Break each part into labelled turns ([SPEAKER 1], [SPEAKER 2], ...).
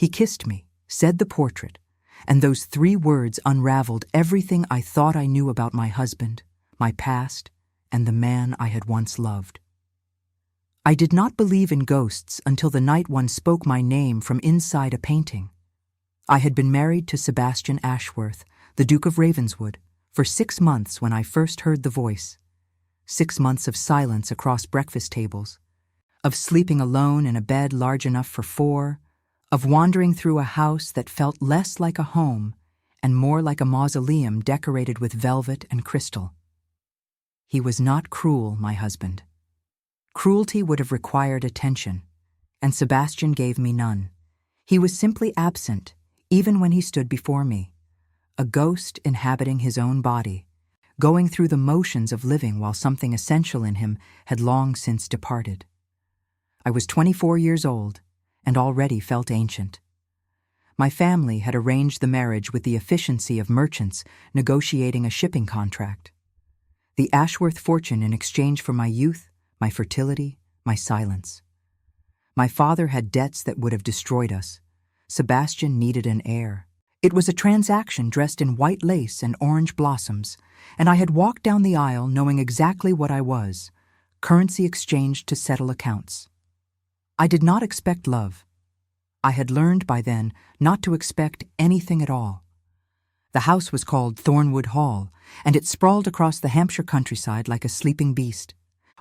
[SPEAKER 1] He kissed me, said the portrait, and those 3 words unraveled everything I thought I knew about my husband, my past, and the man I had once loved. I did not believe in ghosts until the night one spoke my name from inside a painting. I had been married to Sebastian Ashworth, the Duke of Ravenswood, for 6 months when I first heard the voice. 6 months of silence across breakfast tables, of sleeping alone in a bed large enough for 4, of wandering through a house that felt less like a home and more like a mausoleum decorated with velvet and crystal. He was not cruel, my husband. Cruelty would have required attention, and Sebastian gave me none. He was simply absent, even when he stood before me, a ghost inhabiting his own body, going through the motions of living while something essential in him had long since departed. I was 24 years old, and already felt ancient. My family had arranged the marriage with the efficiency of merchants negotiating a shipping contract. The Ashworth fortune in exchange for my youth, my fertility, my silence. My father had debts that would have destroyed us. Sebastian needed an heir. It was a transaction dressed in white lace and orange blossoms, and I had walked down the aisle knowing exactly what I was, currency exchanged to settle accounts. I did not expect love. I had learned by then not to expect anything at all. The house was called Thornwood Hall, and it sprawled across the Hampshire countryside like a sleeping beast,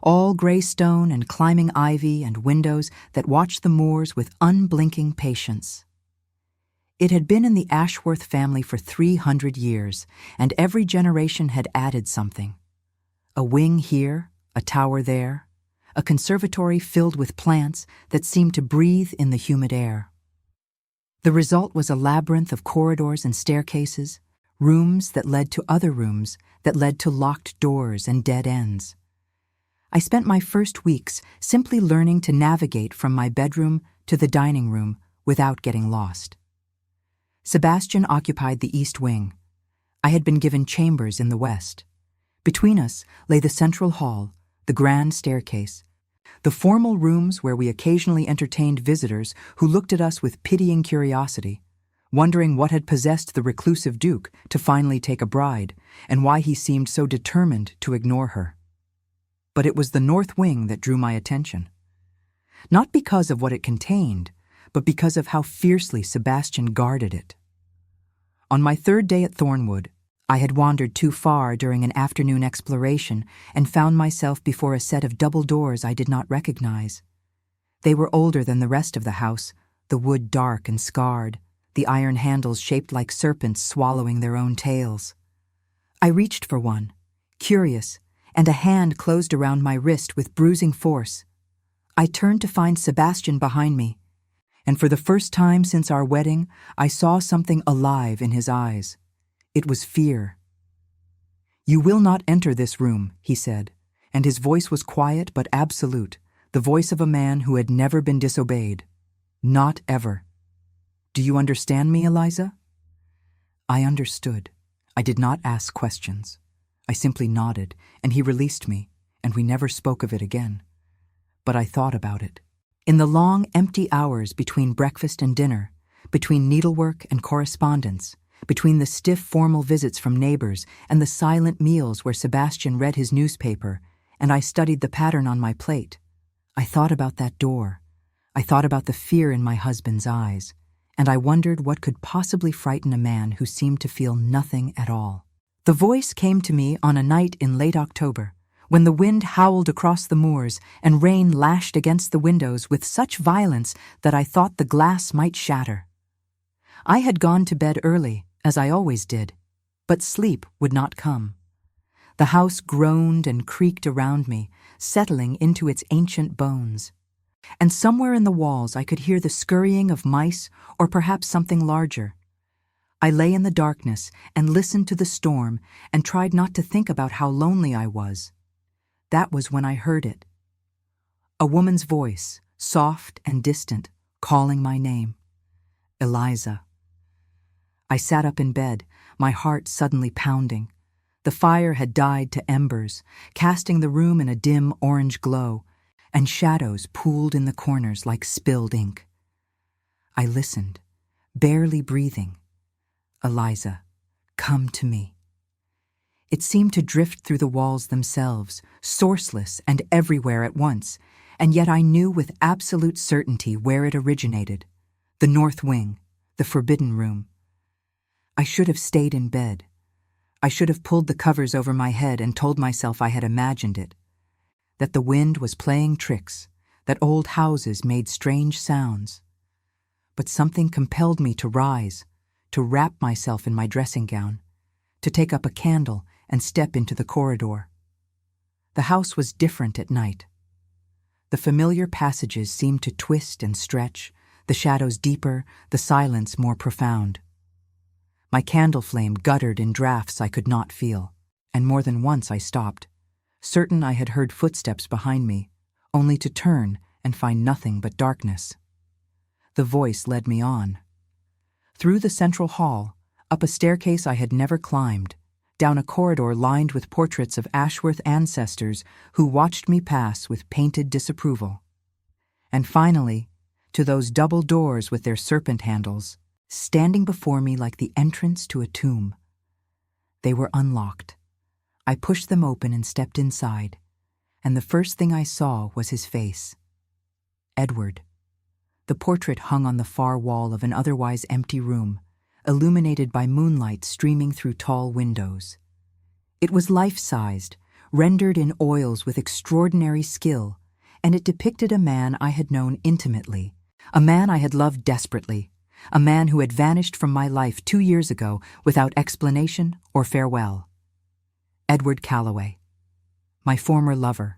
[SPEAKER 1] all gray stone and climbing ivy and windows that watched the moors with unblinking patience. It had been in the Ashworth family for 300 years, and every generation had added something. A wing here, a tower there, a conservatory filled with plants that seemed to breathe in the humid air. The result was a labyrinth of corridors and staircases, rooms that led to other rooms that led to locked doors and dead ends. I spent my first weeks simply learning to navigate from my bedroom to the dining room without getting lost. Sebastian occupied the east wing. I had been given chambers in the west. Between us lay the central hall, the grand staircase, the formal rooms where we occasionally entertained visitors who looked at us with pitying curiosity, wondering what had possessed the reclusive duke to finally take a bride and why he seemed so determined to ignore her. But it was the north wing that drew my attention. Not because of what it contained, but because of how fiercely Sebastian guarded it. On my 3rd day at Thornwood, I had wandered too far during an afternoon exploration and found myself before a set of double doors I did not recognize. They were older than the rest of the house, the wood dark and scarred, the iron handles shaped like serpents swallowing their own tails. I reached for one, curious, and a hand closed around my wrist with bruising force. I turned to find Sebastian behind me, and for the first time since our wedding, I saw something alive in his eyes. It was fear. "You will not enter this room," he said, and his voice was quiet but absolute, the voice of a man who had never been disobeyed. Not ever. "Do you understand me, Eliza?" I understood. I did not ask questions. I simply nodded, and he released me, and we never spoke of it again. But I thought about it. In the long, empty hours between breakfast and dinner, between needlework and correspondence, between the stiff, formal visits from neighbors and the silent meals where Sebastian read his newspaper and I studied the pattern on my plate, I thought about that door. I thought about the fear in my husband's eyes, and I wondered what could possibly frighten a man who seemed to feel nothing at all. The voice came to me on a night in late October, when the wind howled across the moors and rain lashed against the windows with such violence that I thought the glass might shatter. I had gone to bed early, as I always did, but sleep would not come. The house groaned and creaked around me, settling into its ancient bones. And somewhere in the walls I could hear the scurrying of mice or perhaps something larger. I lay in the darkness and listened to the storm and tried not to think about how lonely I was. That was when I heard it. A woman's voice, soft and distant, calling my name. Eliza. I sat up in bed, my heart suddenly pounding. The fire had died to embers, casting the room in a dim orange glow, and shadows pooled in the corners like spilled ink. I listened, barely breathing. "Eliza, come to me." It seemed to drift through the walls themselves, sourceless and everywhere at once, and yet I knew with absolute certainty where it originated. The north wing, the forbidden room. I should have stayed in bed. I should have pulled the covers over my head and told myself I had imagined it, that the wind was playing tricks, that old houses made strange sounds. But something compelled me to rise, to wrap myself in my dressing gown, to take up a candle and step into the corridor. The house was different at night. The familiar passages seemed to twist and stretch, the shadows deeper, the silence more profound. My candle flame guttered in draughts I could not feel, and more than once I stopped, certain I had heard footsteps behind me, only to turn and find nothing but darkness. The voice led me on. Through the central hall, up a staircase I had never climbed, down a corridor lined with portraits of Ashworth ancestors who watched me pass with painted disapproval. And finally, to those double doors with their serpent handles, standing before me like the entrance to a tomb. They were unlocked. I pushed them open and stepped inside, and the first thing I saw was his face. Edward. The portrait hung on the far wall of an otherwise empty room, illuminated by moonlight streaming through tall windows. It was life-sized, rendered in oils with extraordinary skill, and it depicted a man I had known intimately, a man I had loved desperately, a man who had vanished from my life 2 years ago without explanation or farewell. Edward Calloway, my former lover.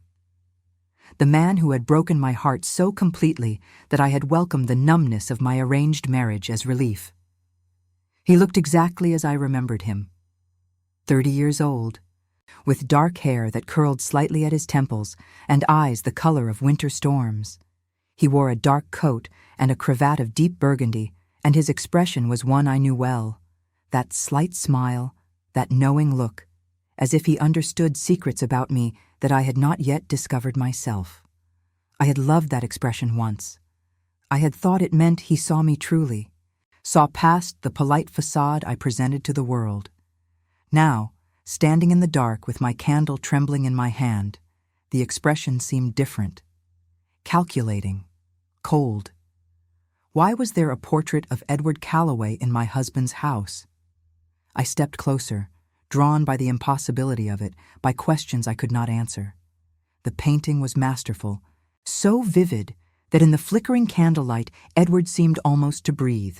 [SPEAKER 1] The man who had broken my heart so completely that I had welcomed the numbness of my arranged marriage as relief. He looked exactly as I remembered him. 30 years old, with dark hair that curled slightly at his temples and eyes the color of winter storms. He wore a dark coat and a cravat of deep burgundy, and his expression was one I knew well, that slight smile, that knowing look, as if he understood secrets about me that I had not yet discovered myself. I had loved that expression once. I had thought it meant he saw me truly, saw past the polite facade I presented to the world. Now, standing in the dark with my candle trembling in my hand, the expression seemed different, calculating, cold. Why was there a portrait of Edward Calloway in my husband's house? I stepped closer, drawn by the impossibility of it, by questions I could not answer. The painting was masterful, so vivid that in the flickering candlelight Edward seemed almost to breathe.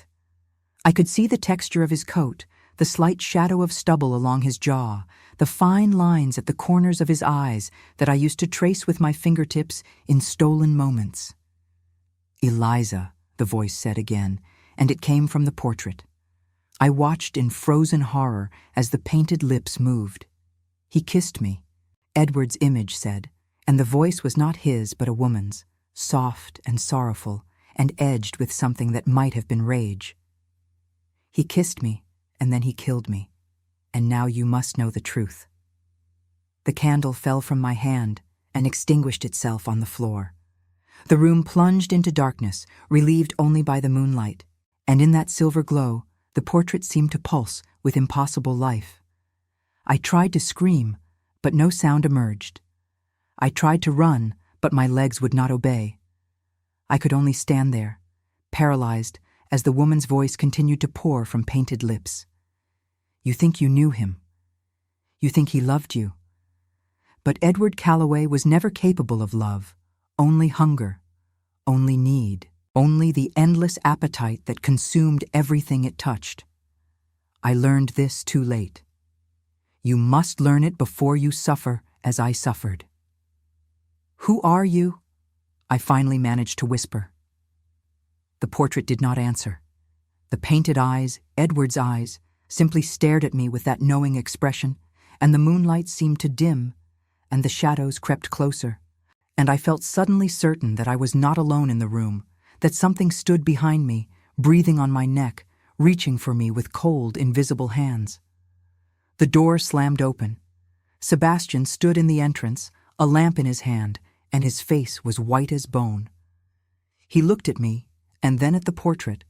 [SPEAKER 1] I could see the texture of his coat, the slight shadow of stubble along his jaw, the fine lines at the corners of his eyes that I used to trace with my fingertips in stolen moments. "Eliza," the voice said again, and it came from the portrait. I watched in frozen horror as the painted lips moved. He kissed me, Edward's image said, and the voice was not his but a woman's, soft and sorrowful, and edged with something that might have been rage. He kissed me, and then he killed me, and now you must know the truth. The candle fell from my hand and extinguished itself on the floor. The room plunged into darkness, relieved only by the moonlight, and in that silver glow, the portrait seemed to pulse with impossible life. I tried to scream, but no sound emerged. I tried to run, but my legs would not obey. I could only stand there, paralyzed, as the woman's voice continued to pour from painted lips. "You think you knew him. You think he loved you. But Edward Calloway was never capable of love, only hunger, only need, only the endless appetite that consumed everything it touched. I learned this too late. You must learn it before you suffer as I suffered." "Who are you?" I finally managed to whisper. The portrait did not answer. The painted eyes, Edward's eyes, simply stared at me with that knowing expression, and the moonlight seemed to dim, and the shadows crept closer, and I felt suddenly certain that I was not alone in the room, that something stood behind me, breathing on my neck, reaching for me with cold, invisible hands. The door slammed open. Sebastian stood in the entrance, a lamp in his hand, and his face was white as bone. He looked at me, and then at the portrait,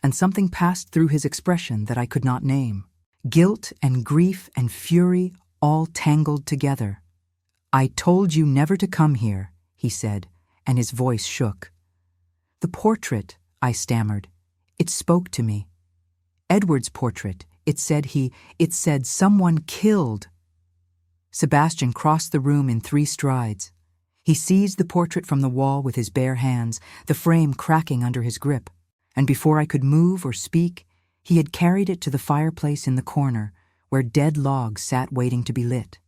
[SPEAKER 1] and something passed through his expression that I could not name. Guilt and grief and fury all tangled together. "I told you never to come here," he said, and his voice shook. "The portrait," I stammered. "It spoke to me. Edward's portrait. It said someone killed." Sebastian crossed the room in 3 strides. He seized the portrait from the wall with his bare hands, the frame cracking under his grip, and before I could move or speak, he had carried it to the fireplace in the corner, where dead logs sat waiting to be lit.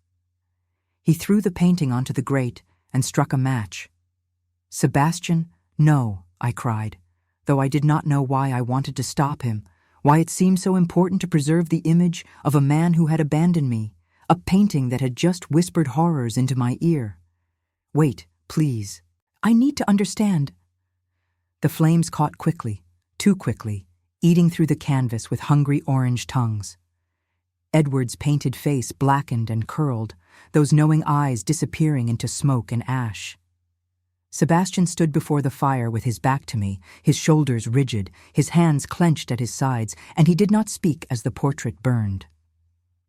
[SPEAKER 1] He threw the painting onto the grate and struck a match. "Sebastian, no," I cried, though I did not know why I wanted to stop him, why it seemed so important to preserve the image of a man who had abandoned me, a painting that had just whispered horrors into my ear. "Wait, please. I need to understand." The flames caught quickly, too quickly, eating through the canvas with hungry orange tongues. Edward's painted face blackened and curled, those knowing eyes disappearing into smoke and ash. Sebastian stood before the fire with his back to me, his shoulders rigid, his hands clenched at his sides, and he did not speak as the portrait burned.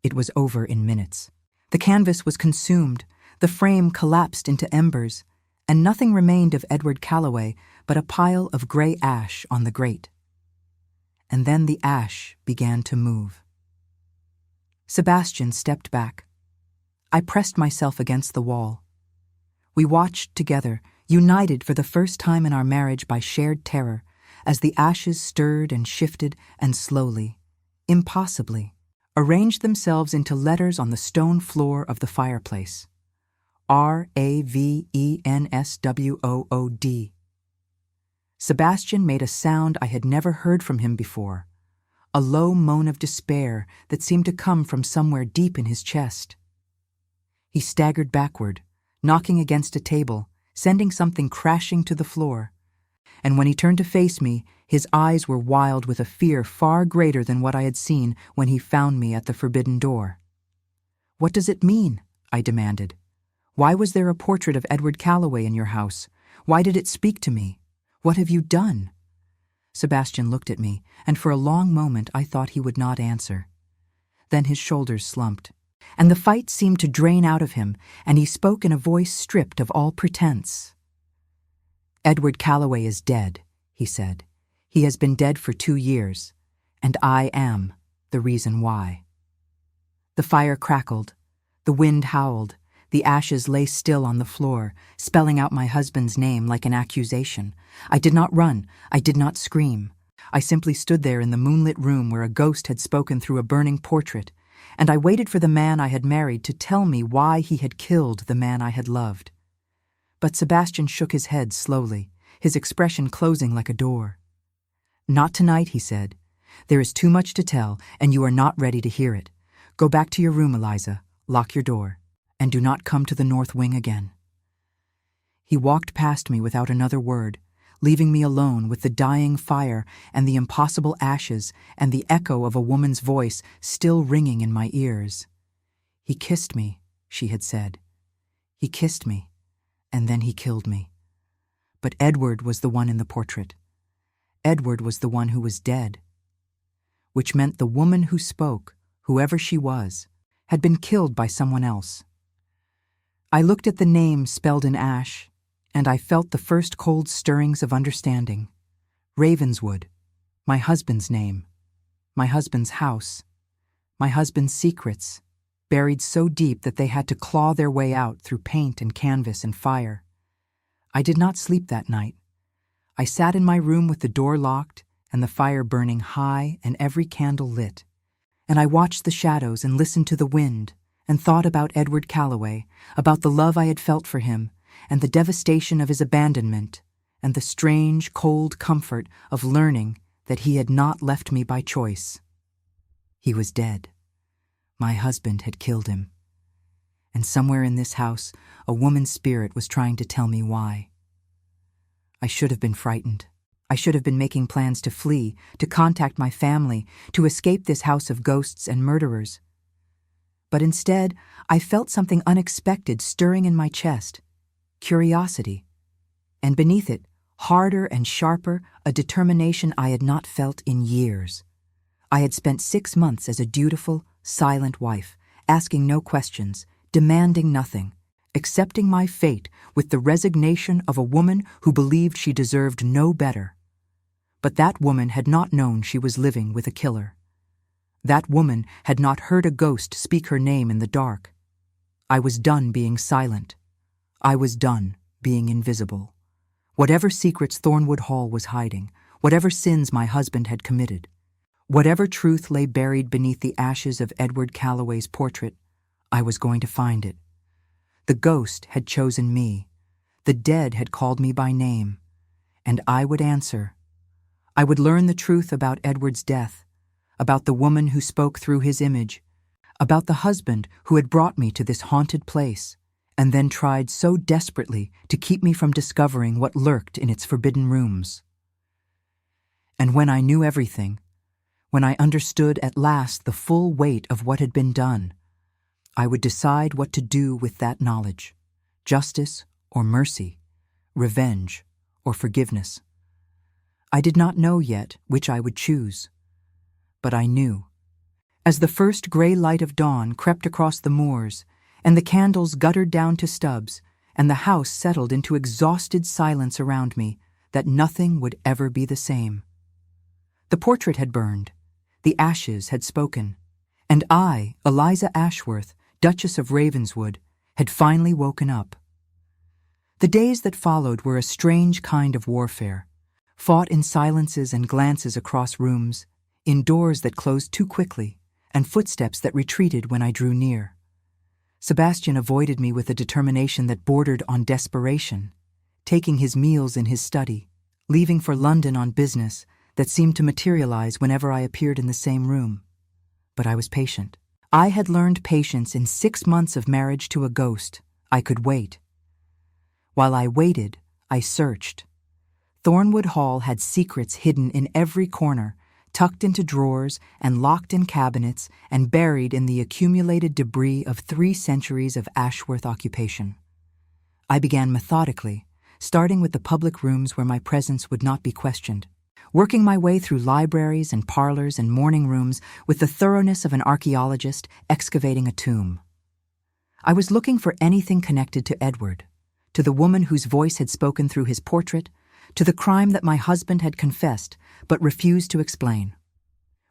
[SPEAKER 1] It was over in minutes. The canvas was consumed, the frame collapsed into embers, and nothing remained of Edward Calloway but a pile of gray ash on the grate. And then the ash began to move. Sebastian stepped back. I pressed myself against the wall. We watched together, united for the first time in our marriage by shared terror, as the ashes stirred and shifted and slowly, impossibly, arranged themselves into letters on the stone floor of the fireplace. RAVENSWOOD. Sebastian made a sound I had never heard from him before, a low moan of despair that seemed to come from somewhere deep in his chest. He staggered backward, knocking against a table, sending something crashing to the floor. And when he turned to face me, his eyes were wild with a fear far greater than what I had seen when he found me at the forbidden door. "What does it mean?" I demanded. "Why was there a portrait of Edward Calloway in your house? Why did it speak to me? What have you done?" Sebastian looked at me, and for a long moment I thought he would not answer. Then his shoulders slumped, and the fight seemed to drain out of him, and he spoke in a voice stripped of all pretense. "Edward Calloway is dead," he said. "He has been dead for 2 years, and I am the reason why." The fire crackled, the wind howled, the ashes lay still on the floor, spelling out my husband's name like an accusation. I did not run, I did not scream. I simply stood there in the moonlit room where a ghost had spoken through a burning portrait, and I waited for the man I had married to tell me why he had killed the man I had loved. But Sebastian shook his head slowly, his expression closing like a door. "Not tonight," he said. "There is too much to tell, and you are not ready to hear it. Go back to your room, Eliza, lock your door, and do not come to the north wing again." He walked past me without another word, leaving me alone with the dying fire and the impossible ashes and the echo of a woman's voice still ringing in my ears. "He kissed me," she had said. "He kissed me, and then he killed me." But Edward was the one in the portrait. Edward was the one who was dead. Which meant the woman who spoke, whoever she was, had been killed by someone else. I looked at the name spelled in ash, and I felt the first cold stirrings of understanding. Ravenswood, my husband's name, my husband's house, my husband's secrets, buried so deep that they had to claw their way out through paint and canvas and fire. I did not sleep that night. I sat in my room with the door locked and the fire burning high and every candle lit, and I watched the shadows and listened to the wind and thought about Edward Calloway, about the love I had felt for him, and the devastation of his abandonment, and the strange, cold comfort of learning that he had not left me by choice. He was dead. My husband had killed him. And somewhere in this house, a woman's spirit was trying to tell me why. I should have been frightened. I should have been making plans to flee, to contact my family, to escape this house of ghosts and murderers. But instead, I felt something unexpected stirring in my chest. Curiosity. And beneath it, harder and sharper, a determination I had not felt in years. I had spent 6 months as a dutiful, silent wife, asking no questions, demanding nothing, accepting my fate with the resignation of a woman who believed she deserved no better. But that woman had not known she was living with a killer. That woman had not heard a ghost speak her name in the dark. I was done being silent. I was done being invisible. Whatever secrets Thornwood Hall was hiding, whatever sins my husband had committed, whatever truth lay buried beneath the ashes of Edward Calloway's portrait, I was going to find it. The ghost had chosen me. The dead had called me by name. And I would answer. I would learn the truth about Edward's death, about the woman who spoke through his image, about the husband who had brought me to this haunted place, and then tried so desperately to keep me from discovering what lurked in its forbidden rooms. And when I knew everything, when I understood at last the full weight of what had been done, I would decide what to do with that knowledge, justice or mercy, revenge or forgiveness. I did not know yet which I would choose, but I knew. As the first gray light of dawn crept across the moors, and the candles guttered down to stubs, and the house settled into exhausted silence around me, that nothing would ever be the same. The portrait had burned, the ashes had spoken, and I, Eliza Ashworth, Duchess of Ravenswood, had finally woken up. The days that followed were a strange kind of warfare, fought in silences and glances across rooms, in doors that closed too quickly, and footsteps that retreated when I drew near. Sebastian avoided me with a determination that bordered on desperation, taking his meals in his study, leaving for London on business that seemed to materialize whenever I appeared in the same room. But I was patient. I had learned patience in 6 months of marriage to a ghost. I could wait. While I waited, I searched. Thornwood Hall had secrets hidden in every corner, tucked into drawers and locked in cabinets and buried in the accumulated debris of 3 centuries of Ashworth occupation. I began methodically, starting with the public rooms where my presence would not be questioned, working my way through libraries and parlors and morning rooms with the thoroughness of an archaeologist excavating a tomb. I was looking for anything connected to Edward, to the woman whose voice had spoken through his portrait, to the crime that my husband had confessed but refused to explain.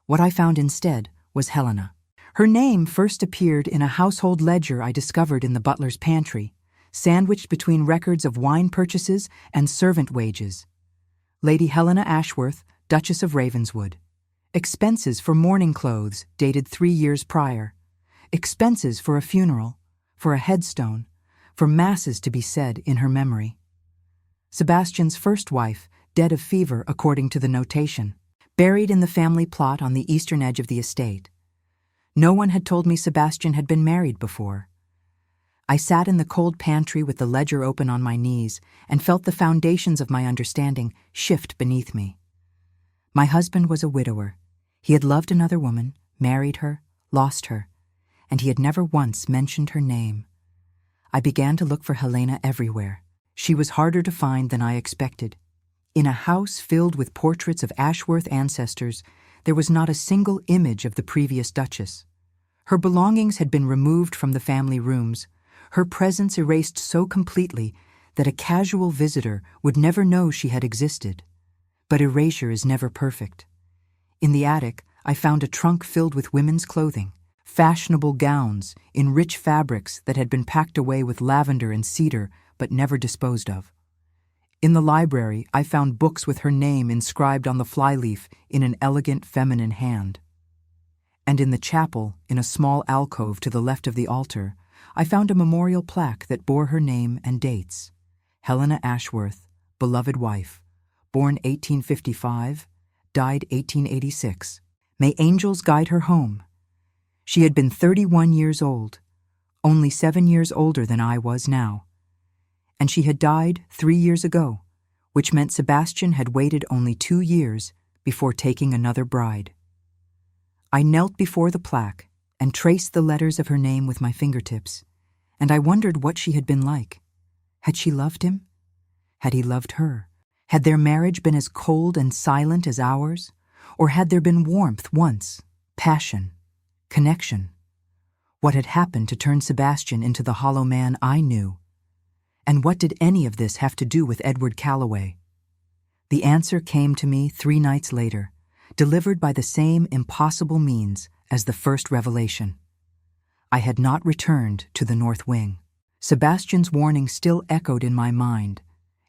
[SPEAKER 1] What I found instead was Helena. Her name first appeared in a household ledger I discovered in the butler's pantry, sandwiched between records of wine purchases and servant wages. Lady Helena Ashworth, Duchess of Ravenswood. Expenses for mourning clothes dated 3 years prior. Expenses for a funeral, for a headstone, for masses to be said in her memory. Sebastian's first wife, dead of fever according to the notation, buried in the family plot on the eastern edge of the estate. No one had told me Sebastian had been married before. I sat in the cold pantry with the ledger open on my knees and felt the foundations of my understanding shift beneath me. My husband was a widower. He had loved another woman, married her, lost her, and he had never once mentioned her name. I began to look for Helena everywhere. She was harder to find than I expected. In a house filled with portraits of Ashworth ancestors, there was not a single image of the previous Duchess. Her belongings had been removed from the family rooms, her presence erased so completely that a casual visitor would never know she had existed. But erasure is never perfect. In the attic, I found a trunk filled with women's clothing, fashionable gowns in rich fabrics that had been packed away with lavender and cedar but never disposed of. In the library, I found books with her name inscribed on the flyleaf in an elegant feminine hand. And in the chapel, in a small alcove to the left of the altar, I found a memorial plaque that bore her name and dates. Helena Ashworth, beloved wife, born 1855, died 1886. May angels guide her home. She had been 31 years old, only 7 years older than I was now. And she had died 3 years ago, which meant Sebastian had waited only 2 years before taking another bride. I knelt before the plaque and traced the letters of her name with my fingertips, and I wondered what she had been like. Had she loved him? Had he loved her? Had their marriage been as cold and silent as ours? Or had there been warmth once, passion, connection? What had happened to turn Sebastian into the hollow man I knew? And what did any of this have to do with Edward Calloway? The answer came to me 3 nights later, delivered by the same impossible means as the first revelation. I had not returned to the North Wing. Sebastian's warning still echoed in my mind,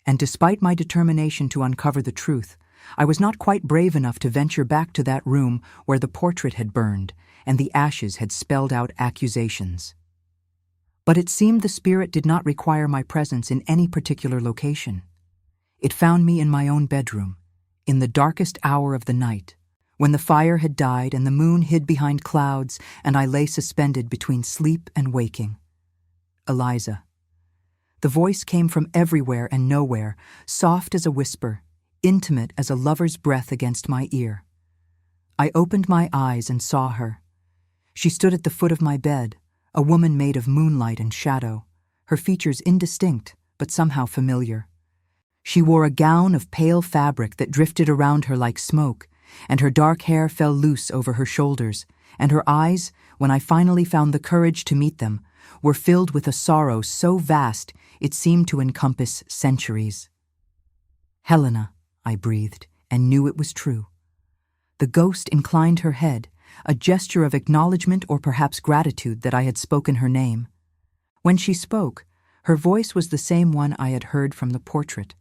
[SPEAKER 1] and despite my determination to uncover the truth, I was not quite brave enough to venture back to that room where the portrait had burned and the ashes had spelled out accusations. But it seemed the spirit did not require my presence in any particular location. It found me in my own bedroom, in the darkest hour of the night, when the fire had died and the moon hid behind clouds and I lay suspended between sleep and waking. Eliza. The voice came from everywhere and nowhere, soft as a whisper, intimate as a lover's breath against my ear. I opened my eyes and saw her. She stood at the foot of my bed, a woman made of moonlight and shadow, her features indistinct but somehow familiar. She wore a gown of pale fabric that drifted around her like smoke, and her dark hair fell loose over her shoulders, and her eyes, when I finally found the courage to meet them, were filled with a sorrow so vast it seemed to encompass centuries. "Helena," I breathed, and knew it was true. The ghost inclined her head, a gesture of acknowledgement or perhaps gratitude that I had spoken her name. When she spoke, her voice was the same one I had heard from the portrait,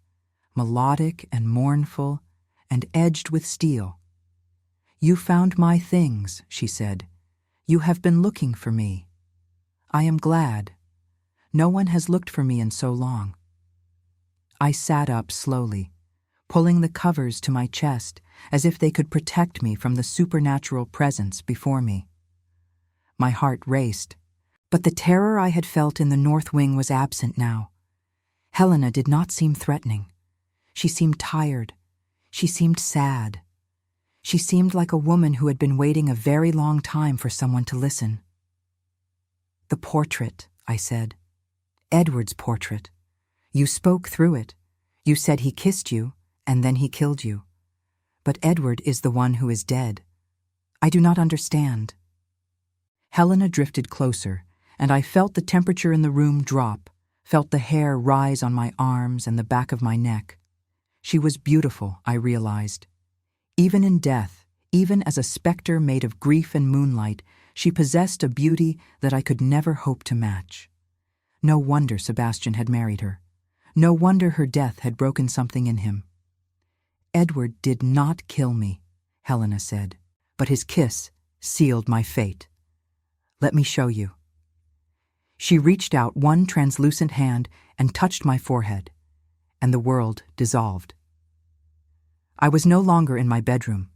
[SPEAKER 1] melodic and mournful and edged with steel. "You found my things," she said. "You have been looking for me. I am glad. No one has looked for me in so long." I sat up slowly, pulling the covers to my chest as if they could protect me from the supernatural presence before me. My heart raced, but the terror I had felt in the North Wing was absent now. Helena did not seem threatening. She seemed tired. She seemed sad. She seemed like a woman who had been waiting a very long time for someone to listen. "The portrait," I said. "Edward's portrait. You spoke through it. You said he kissed you, and then he killed you. But Edward is the one who is dead. I do not understand." Helena drifted closer, and I felt the temperature in the room drop, felt the hair rise on my arms and the back of my neck. She was beautiful, I realized. Even in death, even as a specter made of grief and moonlight, she possessed a beauty that I could never hope to match. No wonder Sebastian had married her. No wonder her death had broken something in him. "Edward did not kill me," Helena said, "but his kiss sealed my fate. Let me show you." She reached out one translucent hand and touched my forehead, and the world dissolved. I was no longer in my bedroom.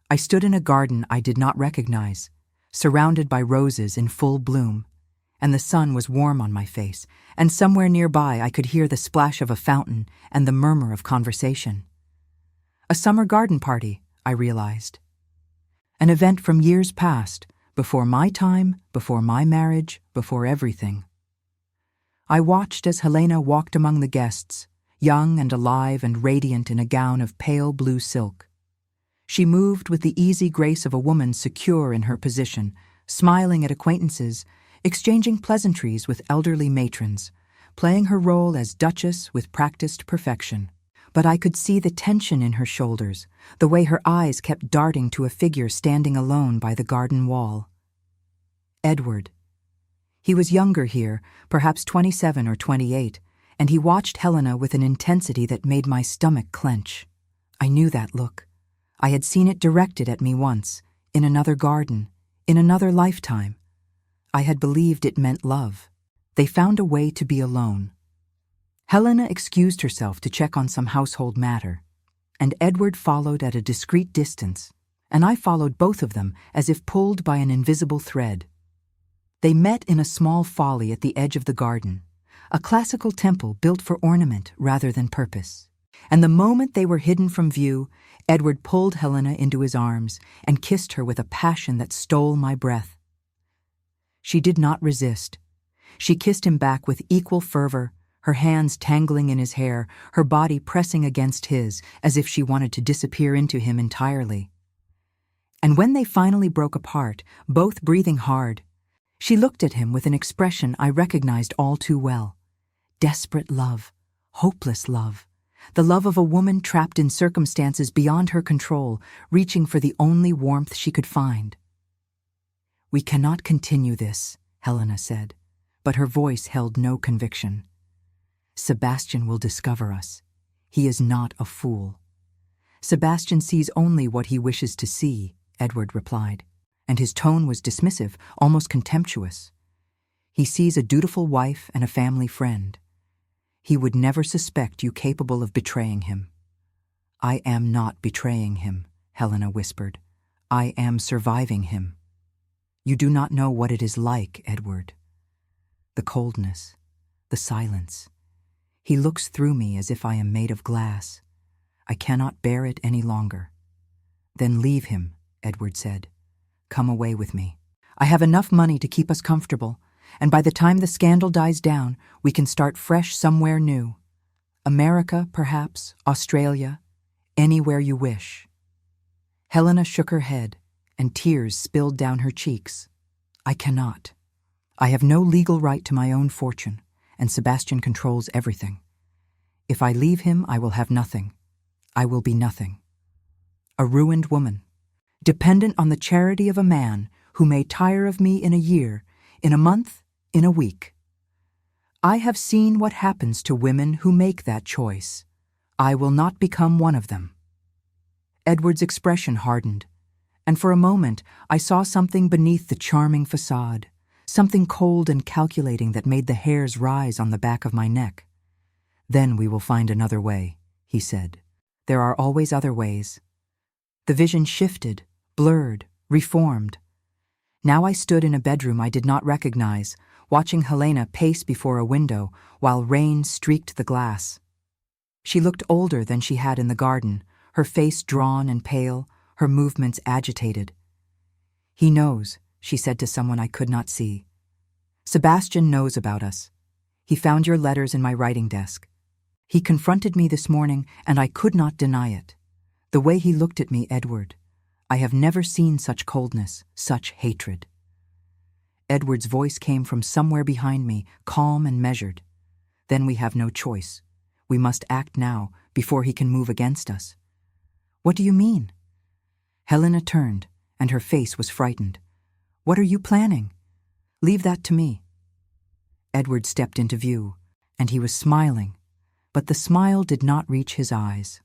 [SPEAKER 1] I stood in a garden I did not recognize, surrounded by roses in full bloom, and the sun was warm on my face, and somewhere nearby I could hear the splash of a fountain and the murmur of conversation. A summer garden party, I realized. An event from years past, before my time, before my marriage, before everything. I watched as Helena walked among the guests, young and alive and radiant in a gown of pale blue silk. She moved with the easy grace of a woman secure in her position, smiling at acquaintances, exchanging pleasantries with elderly matrons, playing her role as duchess with practiced perfection. But I could see the tension in her shoulders, the way her eyes kept darting to a figure standing alone by the garden wall. Edward. He was younger here, perhaps 27 or 28, and he watched Helena with an intensity that made my stomach clench. I knew that look. I had seen it directed at me once, in another garden, in another lifetime. I had believed it meant love. They found a way to be alone. Helena excused herself to check on some household matter, and Edward followed at a discreet distance, and I followed both of them as if pulled by an invisible thread. They met in a small folly at the edge of the garden, a classical temple built for ornament rather than purpose. And the moment they were hidden from view, Edward pulled Helena into his arms and kissed her with a passion that stole my breath. She did not resist. She kissed him back with equal fervor, her hands tangling in his hair, her body pressing against his as if she wanted to disappear into him entirely. And when they finally broke apart, both breathing hard, she looked at him with an expression I recognized all too well. Desperate love, hopeless love, the love of a woman trapped in circumstances beyond her control, reaching for the only warmth she could find. "We cannot continue this," Helena said, but her voice held no conviction. "Sebastian will discover us. He is not a fool." "Sebastian sees only what he wishes to see," Edward replied, and his tone was dismissive, almost contemptuous. "He sees a dutiful wife and a family friend. He would never suspect you capable of betraying him." "I am not betraying him," Helena whispered. "I am surviving him. You do not know what it is like, Edward. The coldness, the silence. He looks through me as if I am made of glass. I cannot bear it any longer." "Then leave him," Edward said. "Come away with me. I have enough money to keep us comfortable, and by the time the scandal dies down, we can start fresh somewhere new. America, perhaps, Australia, anywhere you wish." Helena shook her head, and tears spilled down her cheeks. "I cannot. I have no legal right to my own fortune, and Sebastian controls everything. If I leave him, I will have nothing. I will be nothing. A ruined woman, dependent on the charity of a man who may tire of me in a year, in a month, in a week. I have seen what happens to women who make that choice. I will not become one of them." Edward's expression hardened, and for a moment I saw something beneath the charming facade, something cold and calculating that made the hairs rise on the back of my neck. "Then we will find another way," he said. "There are always other ways." The vision shifted, blurred, reformed. Now I stood in a bedroom I did not recognize, watching Helena pace before a window while rain streaked the glass. She looked older than she had in the garden, her face drawn and pale, her movements agitated. "He knows," she said to someone I could not see. "Sebastian knows about us. He found your letters in my writing desk. He confronted me this morning, and I could not deny it. The way he looked at me, Edward, I have never seen such coldness, such hatred." Edward's voice came from somewhere behind me, calm and measured. "Then we have no choice. We must act now, before he can move against us." "What do you mean?" Helena turned, and her face was frightened. "What are you planning? Leave that to me." Edward stepped into view, and he was smiling, but the smile did not reach his eyes.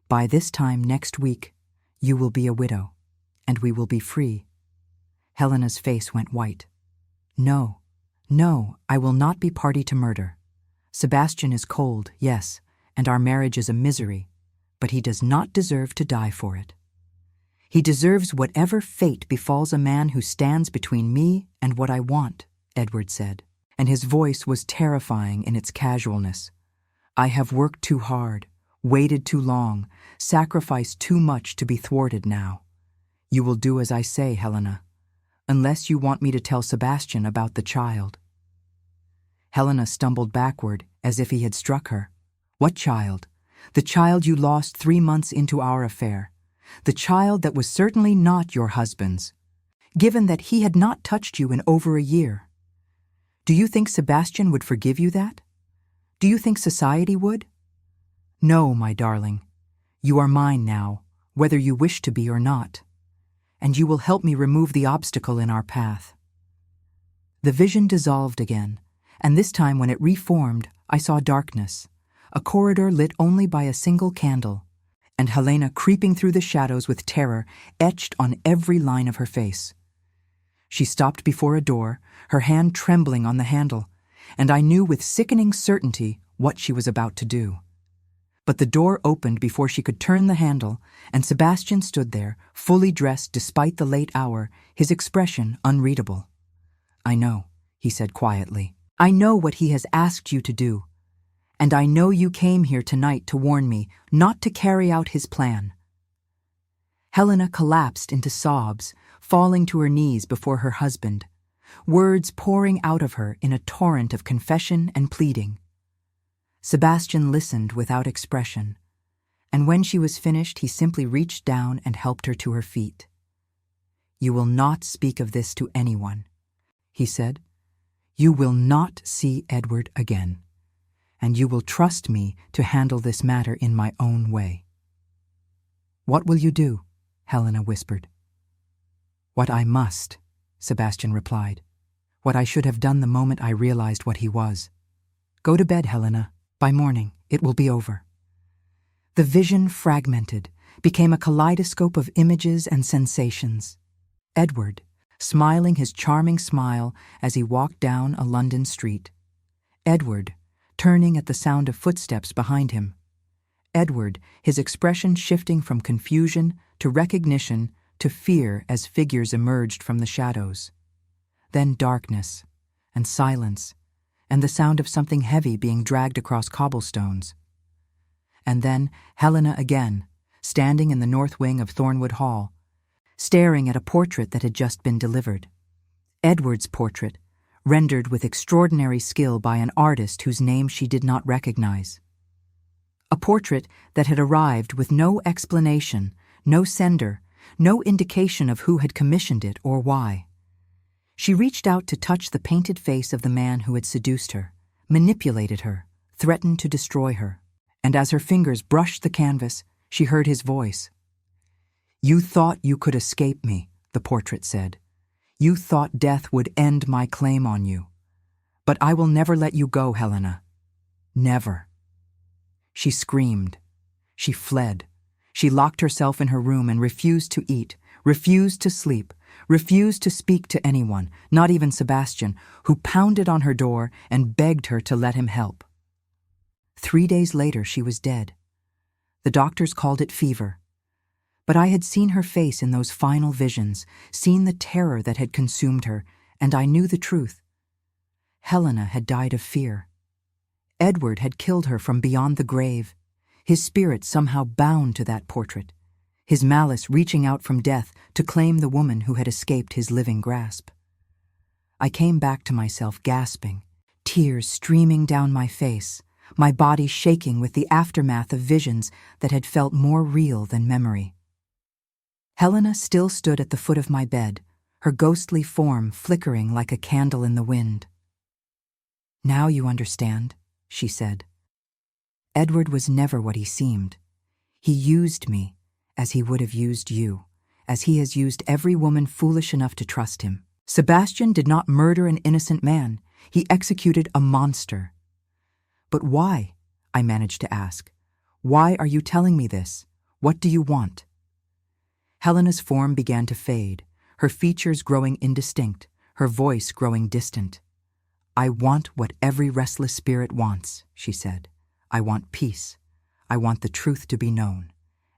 [SPEAKER 1] "By this time next week, you will be a widow, and we will be free." Helena's face went white. "No, no, I will not be party to murder. Sebastian is cold, yes, and our marriage is a misery, but he does not deserve to die for it. He deserves whatever fate befalls a man who stands between me and what I want," Edward said, and his voice was terrifying in its casualness. "I have worked too hard, waited too long, sacrificed too much to be thwarted now. You will do as I say, Helena, unless you want me to tell Sebastian about the child." Helena stumbled backward as if he had struck her. "What child?" "The child you lost 3 months into our affair. The child that was certainly not your husband's, given that he had not touched you in over a year. Do you think Sebastian would forgive you that? Do you think society would? No, my darling. You are mine now, whether you wish to be or not, and you will help me remove the obstacle in our path." The vision dissolved again, and this time when it reformed, I saw darkness, a corridor lit only by a single candle, and Helena creeping through the shadows with terror etched on every line of her face. She stopped before a door, her hand trembling on the handle, and I knew with sickening certainty what she was about to do. But the door opened before she could turn the handle, and Sebastian stood there, fully dressed despite the late hour, his expression unreadable. "I know," he said quietly. "I know what he has asked you to do. And I know you came here tonight to warn me not to carry out his plan." Helena collapsed into sobs, falling to her knees before her husband, words pouring out of her in a torrent of confession and pleading. Sebastian listened without expression, and when she was finished, he simply reached down and helped her to her feet. "You will not speak of this to anyone," he said. "You will not see Edward again, and you will trust me to handle this matter in my own way." "What will you do?" Helena whispered. "What I must," Sebastian replied. "What I should have done the moment I realized what he was. Go to bed, Helena. By morning, it will be over." The vision fragmented, became a kaleidoscope of images and sensations. Edward, smiling his charming smile as he walked down a London street. Edward, turning at the sound of footsteps behind him. Edward, his expression shifting from confusion to recognition to fear as figures emerged from the shadows. Then darkness, and silence, and the sound of something heavy being dragged across cobblestones. And then Helena again, standing in the north wing of Thornwood Hall, staring at a portrait that had just been delivered. Edward's portrait, rendered with extraordinary skill by an artist whose name she did not recognize. A portrait that had arrived with no explanation, no sender, no indication of who had commissioned it or why. She reached out to touch the painted face of the man who had seduced her, manipulated her, threatened to destroy her. And as her fingers brushed the canvas, she heard his voice. "You thought you could escape me," the portrait said. "You thought death would end my claim on you. But I will never let you go, Helena. Never." She screamed. She fled. She locked herself in her room and refused to eat, refused to sleep, refused to speak to anyone, not even Sebastian, who pounded on her door and begged her to let him help. 3 days later, she was dead. The doctors called it fever. But I had seen her face in those final visions, seen the terror that had consumed her, and I knew the truth. Helena had died of fear. Edward had killed her from beyond the grave, his spirit somehow bound to that portrait, his malice reaching out from death to claim the woman who had escaped his living grasp. I came back to myself gasping, tears streaming down my face, my body shaking with the aftermath of visions that had felt more real than memory. Helena still stood at the foot of my bed, her ghostly form flickering like a candle in the wind. "Now you understand," she said. "Edward was never what he seemed. He used me, as he would have used you, as he has used every woman foolish enough to trust him. Sebastian did not murder an innocent man. He executed a monster." "But why?" I managed to ask. "Why are you telling me this? What do you want?" Helena's form began to fade, her features growing indistinct, her voice growing distant. "I want what every restless spirit wants," she said. "I want peace. I want the truth to be known.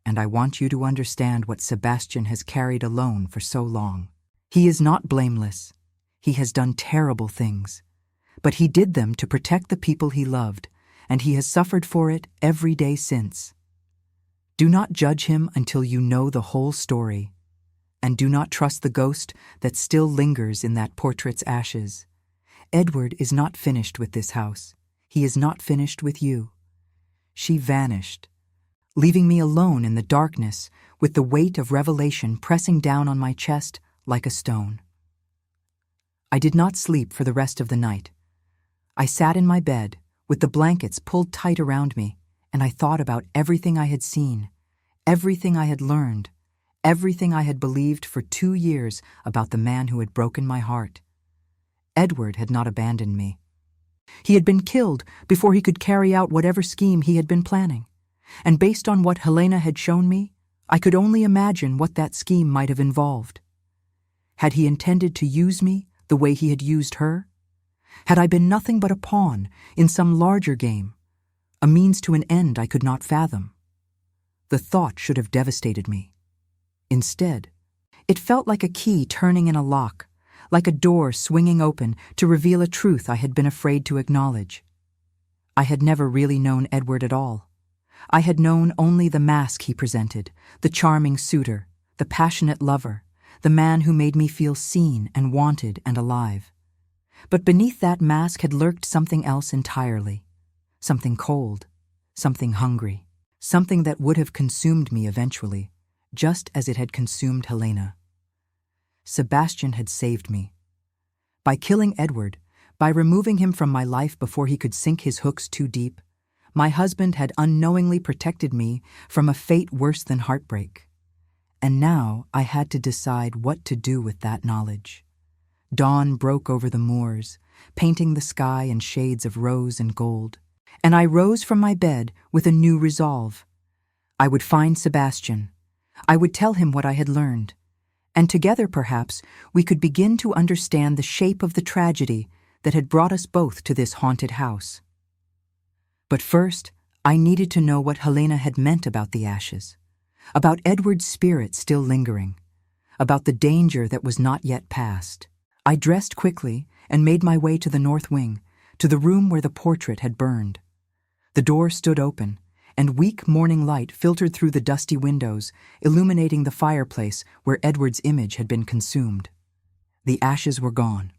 [SPEAKER 1] And I want you to understand what Sebastian has carried alone for so long. He is not blameless. He has done terrible things. But he did them to protect the people he loved, and he has suffered for it every day since. Do not judge him until you know the whole story, and do not trust the ghost that still lingers in that portrait's ashes. Edward is not finished with this house. He is not finished with you." She vanished, leaving me alone in the darkness with the weight of revelation pressing down on my chest like a stone. I did not sleep for the rest of the night. I sat in my bed with the blankets pulled tight around me, and I thought about everything I had seen, everything I had learned, everything I had believed for 2 years about the man who had broken my heart. Edward had not abandoned me. He had been killed before he could carry out whatever scheme he had been planning, and based on what Helena had shown me, I could only imagine what that scheme might have involved. Had he intended to use me the way he had used her? Had I been nothing but a pawn in some larger game, a means to an end I could not fathom? The thought should have devastated me. Instead, it felt like a key turning in a lock, like a door swinging open to reveal a truth I had been afraid to acknowledge. I had never really known Edward at all. I had known only the mask he presented, the charming suitor, the passionate lover, the man who made me feel seen and wanted and alive. But beneath that mask had lurked something else entirely, something cold, something hungry, something that would have consumed me eventually, just as it had consumed Helena. Sebastian had saved me. By killing Edward, by removing him from my life before he could sink his hooks too deep, my husband had unknowingly protected me from a fate worse than heartbreak. And now I had to decide what to do with that knowledge. Dawn broke over the moors, painting the sky in shades of rose and gold, and I rose from my bed with a new resolve. I would find Sebastian. I would tell him what I had learned, and together, perhaps, we could begin to understand the shape of the tragedy that had brought us both to this haunted house. But first, I needed to know what Helena had meant about the ashes, about Edward's spirit still lingering, about the danger that was not yet past. I dressed quickly and made my way to the north wing, to the room where the portrait had burned. The door stood open, and weak morning light filtered through the dusty windows, illuminating the fireplace where Edward's image had been consumed. The ashes were gone.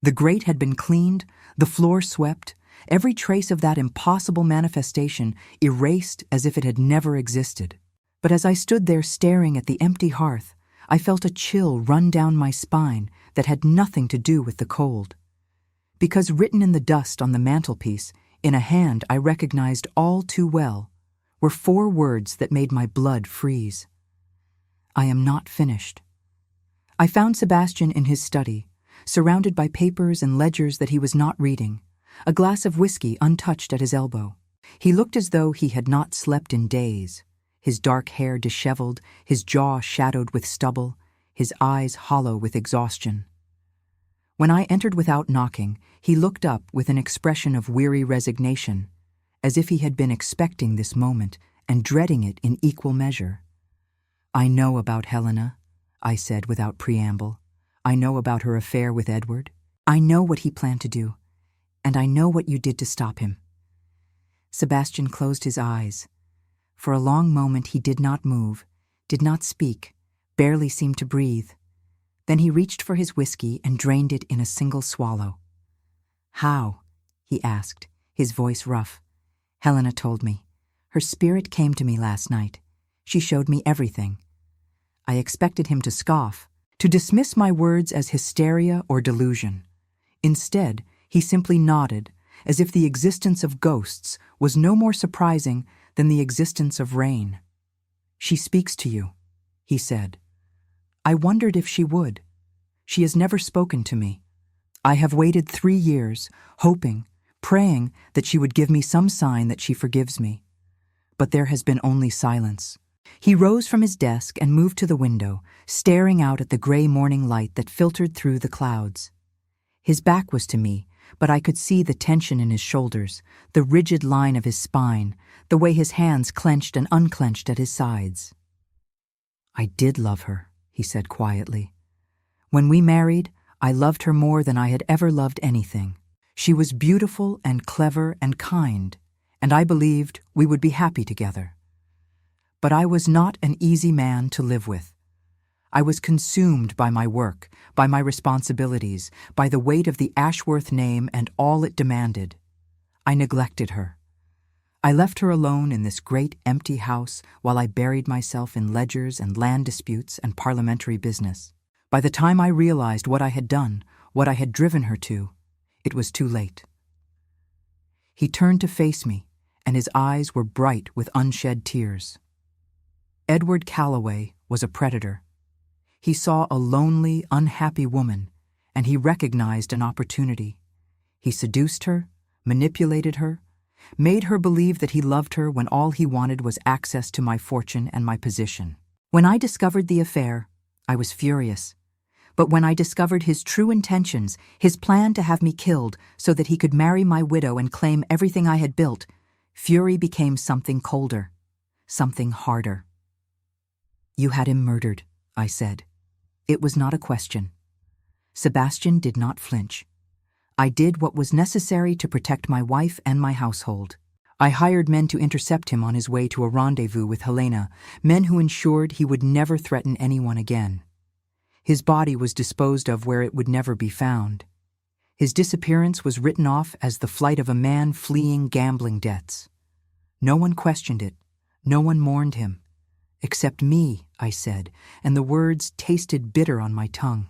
[SPEAKER 1] The grate had been cleaned, the floor swept, every trace of that impossible manifestation erased as if it had never existed. But as I stood there staring at the empty hearth, I felt a chill run down my spine that had nothing to do with the cold. Because written in the dust on the mantelpiece, in a hand I recognized all too well, were 4 words that made my blood freeze. I am not finished. I found Sebastian in his study, surrounded by papers and ledgers that he was not reading, a glass of whiskey untouched at his elbow. He looked as though he had not slept in days, his dark hair disheveled, his jaw shadowed with stubble, his eyes hollow with exhaustion. When I entered without knocking, he looked up with an expression of weary resignation, as if he had been expecting this moment and dreading it in equal measure. "I know about Helena," I said without preamble. "I know about her affair with Edward. I know what he planned to do, and I know what you did to stop him." Sebastian closed his eyes. For a long moment he did not move, did not speak, barely seemed to breathe. Then he reached for his whiskey and drained it in a single swallow. "How?" he asked, his voice rough. "Helena told me. Her spirit came to me last night. She showed me everything." I expected him to scoff, to dismiss my words as hysteria or delusion. Instead, he simply nodded, as if the existence of ghosts was no more surprising than the existence of rain. "She speaks to you," he said. I wondered if she would. She has never spoken to me. I have waited 3 years, hoping, praying that she would give me some sign that she forgives me. But there has been only silence. He rose from his desk and moved to the window, staring out at the gray morning light that filtered through the clouds. His back was to me, but I could see the tension in his shoulders, the rigid line of his spine, the way his hands clenched and unclenched at his sides. "I did love her," he said quietly. "When we married, I loved her more than I had ever loved anything. She was beautiful and clever and kind, and I believed we would be happy together. But I was not an easy man to live with. I was consumed by my work, by my responsibilities, by the weight of the Ashworth name and all it demanded. I neglected her. I left her alone in this great empty house while I buried myself in ledgers and land disputes and parliamentary business. By the time I realized what I had done, what I had driven her to, it was too late." He turned to face me, and his eyes were bright with unshed tears. Edward Calloway was a predator. He saw a lonely, unhappy woman, and he recognized an opportunity. He seduced her, manipulated her, made her believe that he loved her when all he wanted was access to my fortune and my position. When I discovered the affair, I was furious. But when I discovered his true intentions, his plan to have me killed so that he could marry my widow and claim everything I had built, fury became something colder, something harder. "You had him murdered," I said. It was not a question. Sebastian did not flinch. I did what was necessary to protect my wife and my household. I hired men to intercept him on his way to a rendezvous with Helena, men who ensured he would never threaten anyone again. His body was disposed of where it would never be found. His disappearance was written off as the flight of a man fleeing gambling debts. No one questioned it. No one mourned him. "Except me," I said, and the words tasted bitter on my tongue.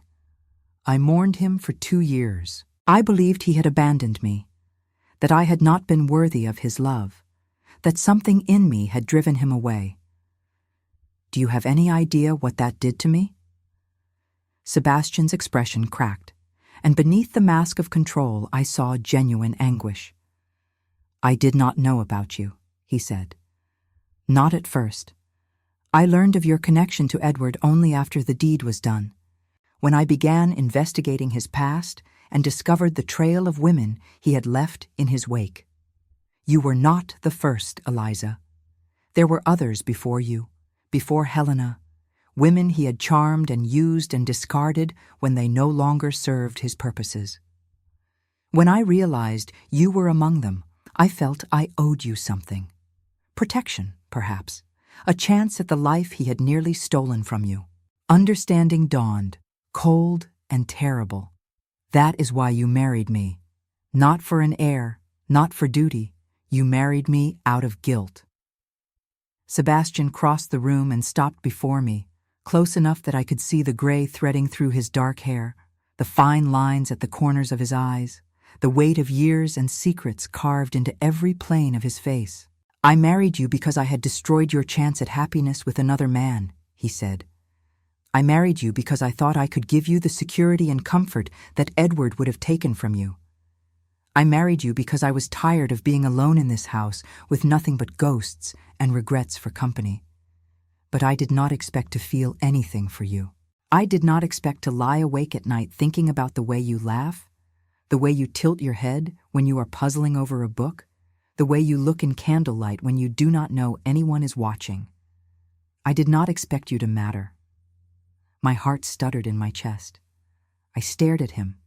[SPEAKER 1] I mourned him for 2 years. I believed he had abandoned me, that I had not been worthy of his love, that something in me had driven him away. Do you have any idea what that did to me? Sebastian's expression cracked, and beneath the mask of control I saw genuine anguish. "I did not know about you," he said. "Not at first. I learned of your connection to Edward only after the deed was done, when I began investigating his past and discovered the trail of women he had left in his wake. You were not the first, Eliza. There were others before you, before Helena, women he had charmed and used and discarded when they no longer served his purposes. When I realized you were among them, I felt I owed you something. Protection, perhaps. A chance at the life he had nearly stolen from you. Understanding dawned, cold and terrible. That is why you married me. Not for an heir, not for duty. You married me out of guilt." Sebastian crossed the room and stopped before me, close enough that I could see the gray threading through his dark hair, the fine lines at the corners of his eyes, the weight of years and secrets carved into every plane of his face. "I married you because I had destroyed your chance at happiness with another man," he said. "I married you because I thought I could give you the security and comfort that Edward would have taken from you. I married you because I was tired of being alone in this house with nothing but ghosts and regrets for company. But I did not expect to feel anything for you. I did not expect to lie awake at night thinking about the way you laugh, the way you tilt your head when you are puzzling over a book, the way you look in candlelight when you do not know anyone is watching. I did not expect you to matter." My heart stuttered in my chest. I stared at him,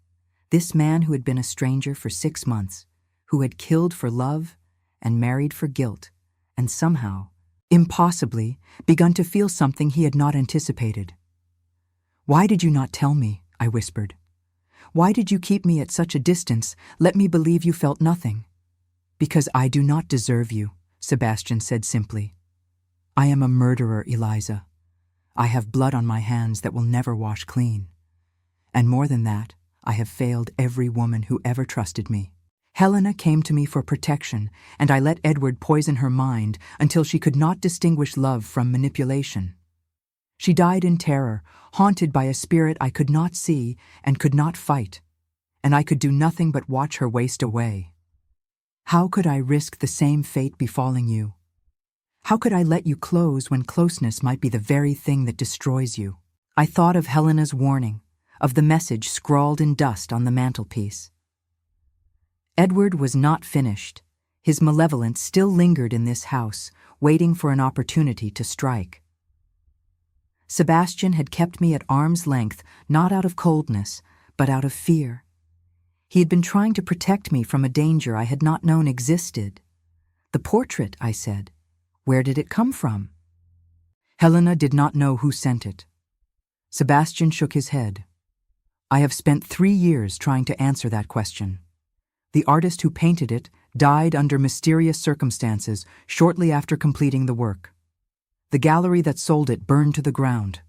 [SPEAKER 1] this man who had been a stranger for 6 months, who had killed for love and married for guilt, and somehow, impossibly, begun to feel something he had not anticipated. "Why did you not tell me?" I whispered. "Why did you keep me at such a distance, let me believe you felt nothing?" "Because I do not deserve you," Sebastian said simply. "I am a murderer, Eliza. I have blood on my hands that will never wash clean. And more than that, I have failed every woman who ever trusted me. Helena came to me for protection, and I let Edward poison her mind until she could not distinguish love from manipulation. She died in terror, haunted by a spirit I could not see and could not fight, and I could do nothing but watch her waste away. How could I risk the same fate befalling you? How could I let you close when closeness might be the very thing that destroys you?" I thought of Helena's warning, of the message scrawled in dust on the mantelpiece. Edward was not finished. His malevolence still lingered in this house, waiting for an opportunity to strike. Sebastian had kept me at arm's length, not out of coldness, but out of fear. He had been trying to protect me from a danger I had not known existed. "The portrait," I said. "Where did it come from?" "Helena did not know who sent it." Sebastian shook his head. "I have spent 3 years trying to answer that question. The artist who painted it died under mysterious circumstances shortly after completing the work. The gallery that sold it burned to the ground.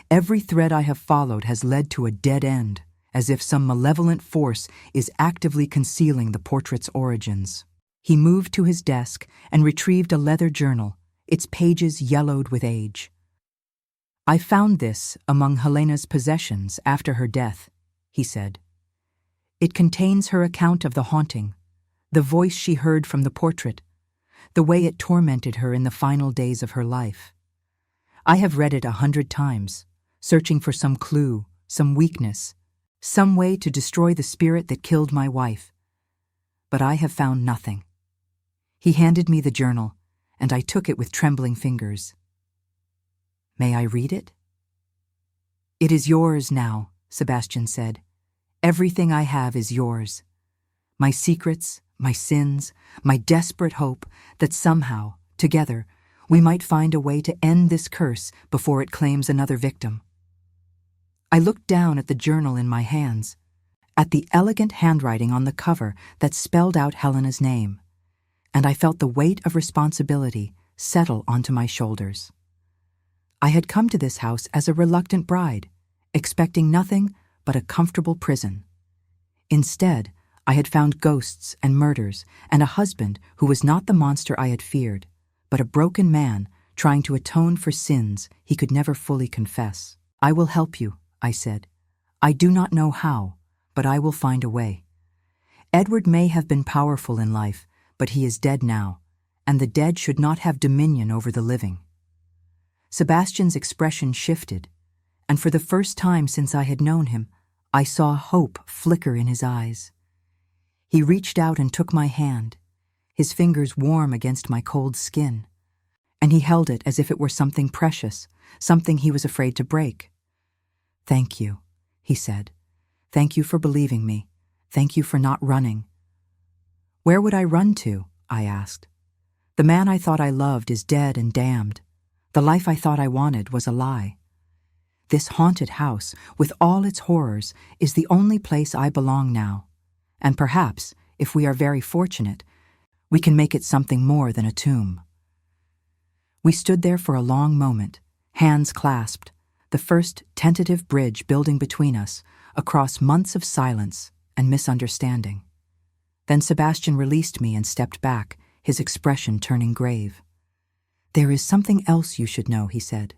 [SPEAKER 1] Every thread I have followed has led to a dead end, as if some malevolent force is actively concealing the portrait's origins." He moved to his desk and retrieved a leather journal, its pages yellowed with age. "I found this among Helena's possessions after her death," he said. "It contains her account of the haunting, the voice she heard from the portrait, the way it tormented her in the final days of her life. I have read it 100 times, searching for some clue, some weakness, some way to destroy the spirit that killed my wife. But I have found nothing." He handed me the journal, and I took it with trembling fingers. "May I read it?" "It is yours now," Sebastian said. "Everything I have is yours. My secrets, my sins, my desperate hope that somehow, together, we might find a way to end this curse before it claims another victim." I looked down at the journal in my hands, at the elegant handwriting on the cover that spelled out Helena's name, and I felt the weight of responsibility settle onto my shoulders. I had come to this house as a reluctant bride, expecting nothing but a comfortable prison. Instead, I had found ghosts and murders and a husband who was not the monster I had feared, but a broken man trying to atone for sins he could never fully confess. "I will help you," I said. "I do not know how, but I will find a way. Edward may have been powerful in life, but he is dead now, and the dead should not have dominion over the living." Sebastian's expression shifted, and for the first time since I had known him, I saw hope flicker in his eyes. He reached out and took my hand, his fingers warm against my cold skin, and he held it as if it were something precious, something he was afraid to break. "Thank you," he said. "Thank you for believing me. Thank you for not running." "Where would I run to?" I asked. "The man I thought I loved is dead and damned. The life I thought I wanted was a lie. This haunted house, with all its horrors, is the only place I belong now. And perhaps, if we are very fortunate, we can make it something more than a tomb." We stood there for a long moment, hands clasped, the first tentative bridge building between us across months of silence and misunderstanding. Then Sebastian released me and stepped back, his expression turning grave. "There is something else you should know," he said.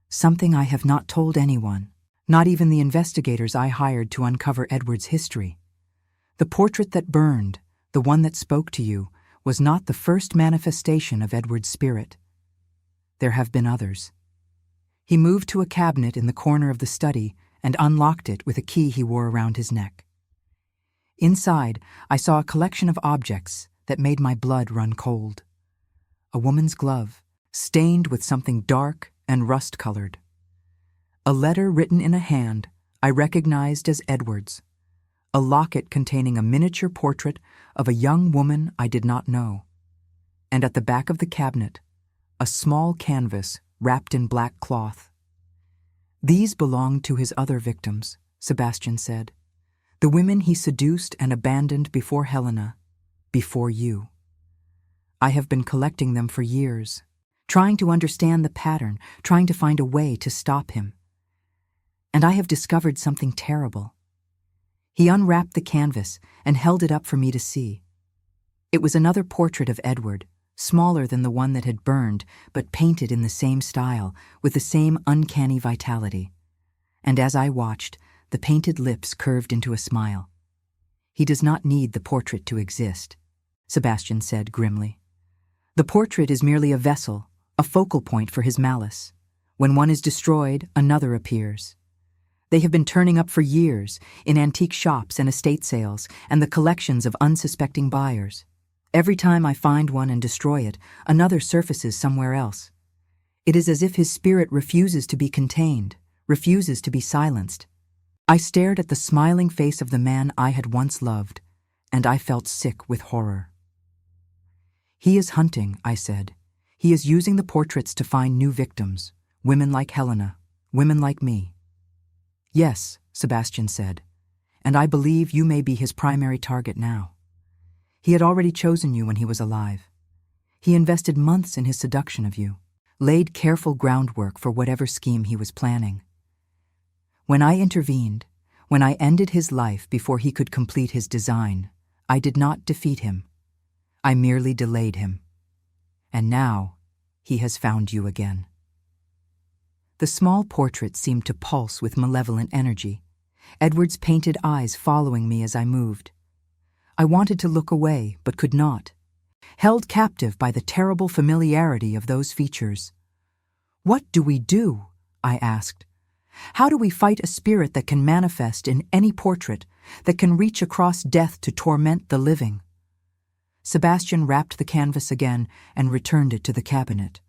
[SPEAKER 1] "Something I have not told anyone, not even the investigators I hired to uncover Edward's history. The portrait that burned, the one that spoke to you, was not the first manifestation of Edward's spirit. There have been others." He moved to a cabinet in the corner of the study and unlocked it with a key he wore around his neck. Inside, I saw a collection of objects that made my blood run cold. A woman's glove, stained with something dark and rust-colored. A letter written in a hand I recognized as Edward's. A locket containing a miniature portrait of a young woman I did not know. And at the back of the cabinet, a small canvas wrapped in black cloth. "These belonged to his other victims," Sebastian said. "The women he seduced and abandoned before Helena, before you. I have been collecting them for years, trying to understand the pattern, trying to find a way to stop him. And I have discovered something terrible." He unwrapped the canvas and held it up for me to see. It was another portrait of Edward, smaller than the one that had burned, but painted in the same style, with the same uncanny vitality. And as I watched, the painted lips curved into a smile. "He does not need the portrait to exist," Sebastian said grimly. "The portrait is merely a vessel, a focal point for his malice. When one is destroyed, another appears. They have been turning up for years, in antique shops and estate sales, and the collections of unsuspecting buyers. Every time I find one and destroy it, another surfaces somewhere else. It is as if his spirit refuses to be contained, refuses to be silenced." I stared at the smiling face of the man I had once loved, and I felt sick with horror. "He is hunting," I said. "He is using the portraits to find new victims, women like Helena, women like me." "Yes," Sebastian said, "and I believe you may be his primary target now. He had already chosen you when he was alive. He invested months in his seduction of you, laid careful groundwork for whatever scheme he was planning. When I intervened, when I ended his life before he could complete his design, I did not defeat him. I merely delayed him. And now, he has found you again." The small portrait seemed to pulse with malevolent energy, Edward's painted eyes following me as I moved. I wanted to look away, but could not, held captive by the terrible familiarity of those features. "What do we do?" I asked. "How do we fight a spirit that can manifest in any portrait, that can reach across death to torment the living?" Sebastian wrapped the canvas again and returned it to the cabinet.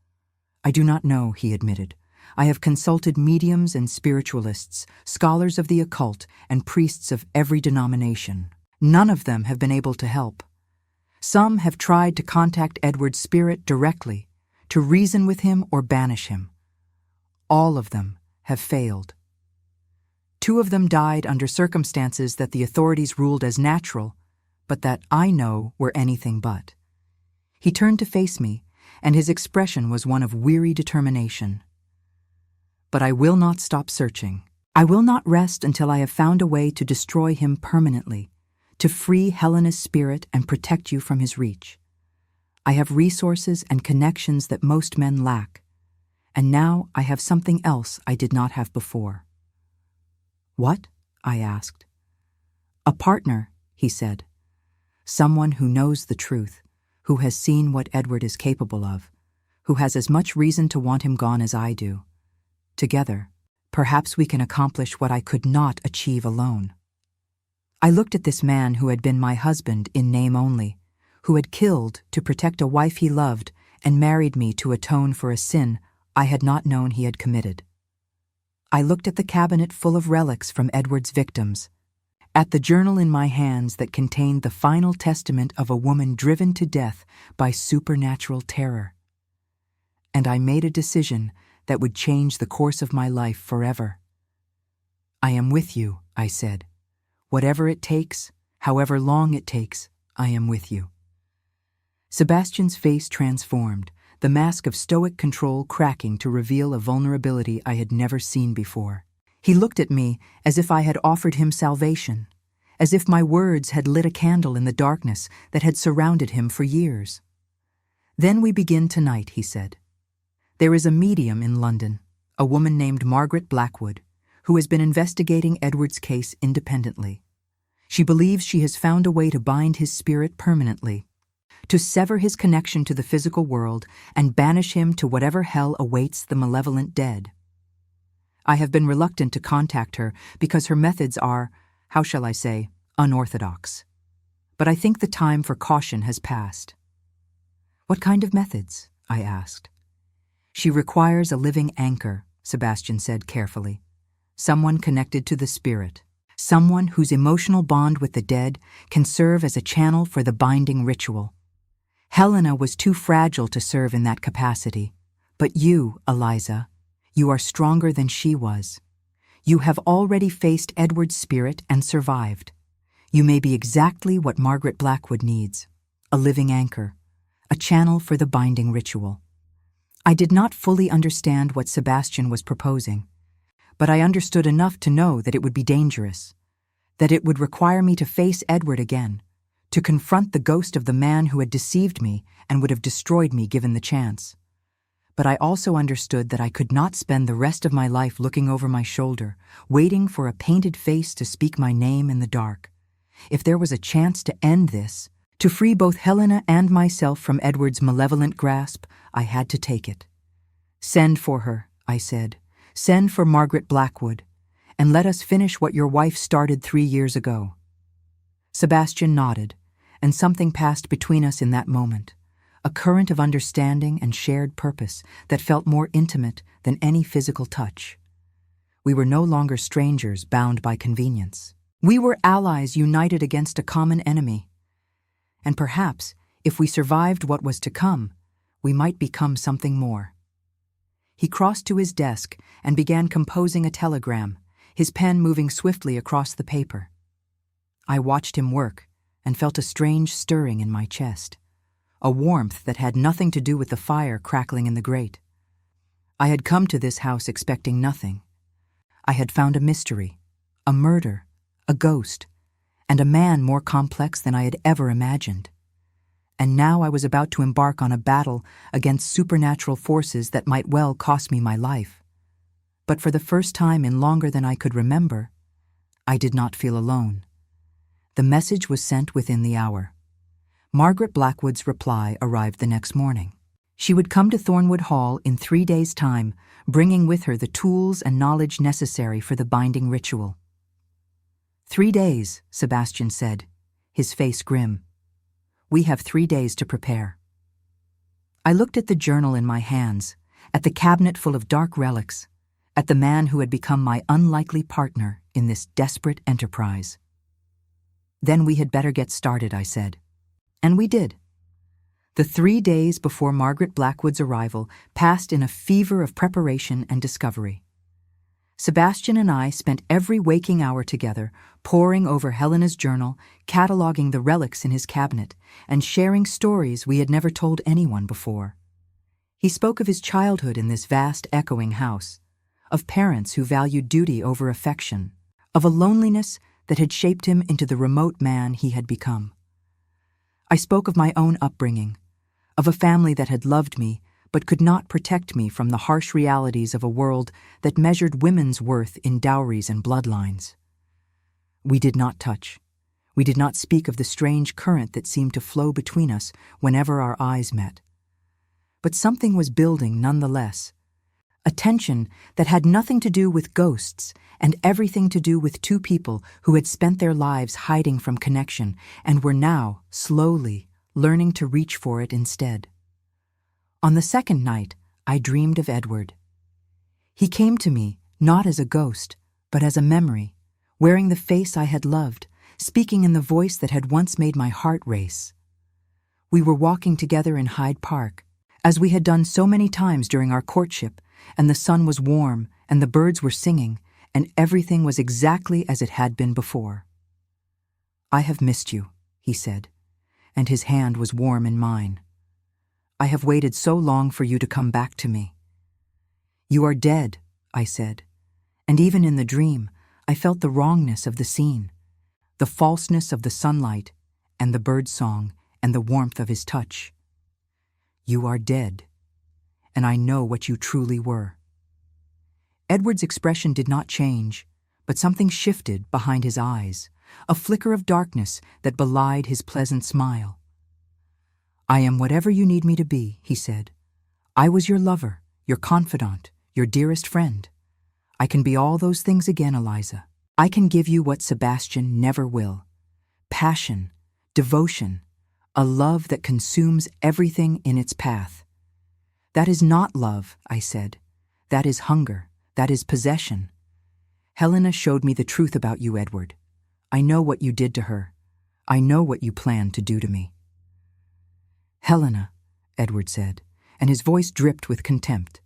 [SPEAKER 1] "I do not know," he admitted. "I have consulted mediums and spiritualists, scholars of the occult, and priests of every denomination. None of them have been able to help. Some have tried to contact Edward's spirit directly, to reason with him or banish him. All of them have failed." 2 of them died under circumstances that the authorities ruled as natural, but that I know were anything but. He turned to face me, and his expression was one of weary determination. But I will not stop searching. I will not rest until I have found a way to destroy him permanently, to free Helena's spirit and protect you from his reach. I have resources and connections that most men lack, and now I have something else I did not have before. What? I asked. A partner, he said. Someone who knows the truth, who has seen what Edward is capable of, who has as much reason to want him gone as I do. Together, perhaps we can accomplish what I could not achieve alone. I looked at this man who had been my husband in name only, who had killed to protect a wife he loved and married me to atone for a sin I had not known he had committed. I looked at the cabinet full of relics from Edward's victims, at the journal in my hands that contained the final testament of a woman driven to death by supernatural terror. And I made a decision that would change the course of my life forever. I am with you, I said. Whatever it takes, however long it takes, I am with you. Sebastian's face transformed, the mask of stoic control cracking to reveal a vulnerability I had never seen before. He looked at me as if I had offered him salvation, as if my words had lit a candle in the darkness that had surrounded him for years. Then we begin tonight, he said. There is a medium in London, a woman named Margaret Blackwood, who has been investigating Edward's case independently. She believes she has found a way to bind his spirit permanently, to sever his connection to the physical world and banish him to whatever hell awaits the malevolent dead. I have been reluctant to contact her because her methods are, how shall I say, unorthodox. But I think the time for caution has passed. What kind of methods? I asked. She requires a living anchor, Sebastian said carefully. Someone connected to the spirit. Someone whose emotional bond with the dead can serve as a channel for the binding ritual. Helena was too fragile to serve in that capacity. But you, Eliza, you are stronger than she was. You have already faced Edward's spirit and survived. You may be exactly what Margaret Blackwood needs, a living anchor, a channel for the binding ritual. I did not fully understand what Sebastian was proposing, but I understood enough to know that it would be dangerous, that it would require me to face Edward again, to confront the ghost of the man who had deceived me and would have destroyed me given the chance. But I also understood that I could not spend the rest of my life looking over my shoulder, waiting for a painted face to speak my name in the dark. If there was a chance to end this, to free both Helena and myself from Edward's malevolent grasp, I had to take it. Send for her, I said. Send for Margaret Blackwood, and let us finish what your wife started 3 years ago. Sebastian nodded, and something passed between us in that moment, a current of understanding and shared purpose that felt more intimate than any physical touch. We were no longer strangers bound by convenience. We were allies united against a common enemy. And perhaps, if we survived what was to come, we might become something more. He crossed to his desk and began composing a telegram, his pen moving swiftly across the paper. I watched him work and felt a strange stirring in my chest, a warmth that had nothing to do with the fire crackling in the grate. I had come to this house expecting nothing. I had found a mystery, a murder, a ghost, and a man more complex than I had ever imagined. And now I was about to embark on a battle against supernatural forces that might well cost me my life. But for the first time in longer than I could remember, I did not feel alone. The message was sent within the hour. Margaret Blackwood's reply arrived the next morning. She would come to Thornwood Hall in 3 days' time, bringing with her the tools and knowledge necessary for the binding ritual. 3 days, Sebastian said, his face grim. We have 3 days to prepare. I looked at the journal in my hands, at the cabinet full of dark relics, at the man who had become my unlikely partner in this desperate enterprise. Then we had better get started, I said. And we did. The 3 days before Margaret Blackwood's arrival passed in a fever of preparation and discovery. Sebastian and I spent every waking hour together, poring over Helena's journal, cataloging the relics in his cabinet, and sharing stories we had never told anyone before. He spoke of his childhood in this vast, echoing house, of parents who valued duty over affection, of a loneliness that had shaped him into the remote man he had become. I spoke of my own upbringing, of a family that had loved me but could not protect me from the harsh realities of a world that measured women's worth in dowries and bloodlines. We did not touch. We did not speak of the strange current that seemed to flow between us whenever our eyes met. But something was building nonetheless, a tension that had nothing to do with ghosts and everything to do with two people who had spent their lives hiding from connection and were now, slowly, learning to reach for it instead. On the second night, I dreamed of Edward. He came to me not as a ghost, but as a memory, wearing the face I had loved, speaking in the voice that had once made my heart race. We were walking together in Hyde Park, as we had done so many times during our courtship, and the sun was warm, and the birds were singing, and everything was exactly as it had been before. "I have missed you," he said, and his hand was warm in mine. "I have waited so long for you to come back to me." "You are dead," I said, and even in the dream, I felt the wrongness of the scene, the falseness of the sunlight, and the bird song, and the warmth of his touch. "You are dead, and I know what you truly were." Edward's expression did not change, but something shifted behind his eyes, a flicker of darkness that belied his pleasant smile. "I am whatever you need me to be," he said. "I was your lover, your confidant, your dearest friend. I can be all those things again, Eliza. I can give you what Sebastian never will: passion, devotion, a love that consumes everything in its path." "That is not love," I said. "That is hunger. That is possession. Helena showed me the truth about you, Edward. I know what you did to her. I know what you planned to do to me." "Helena," Edward said, and his voice dripped with contempt.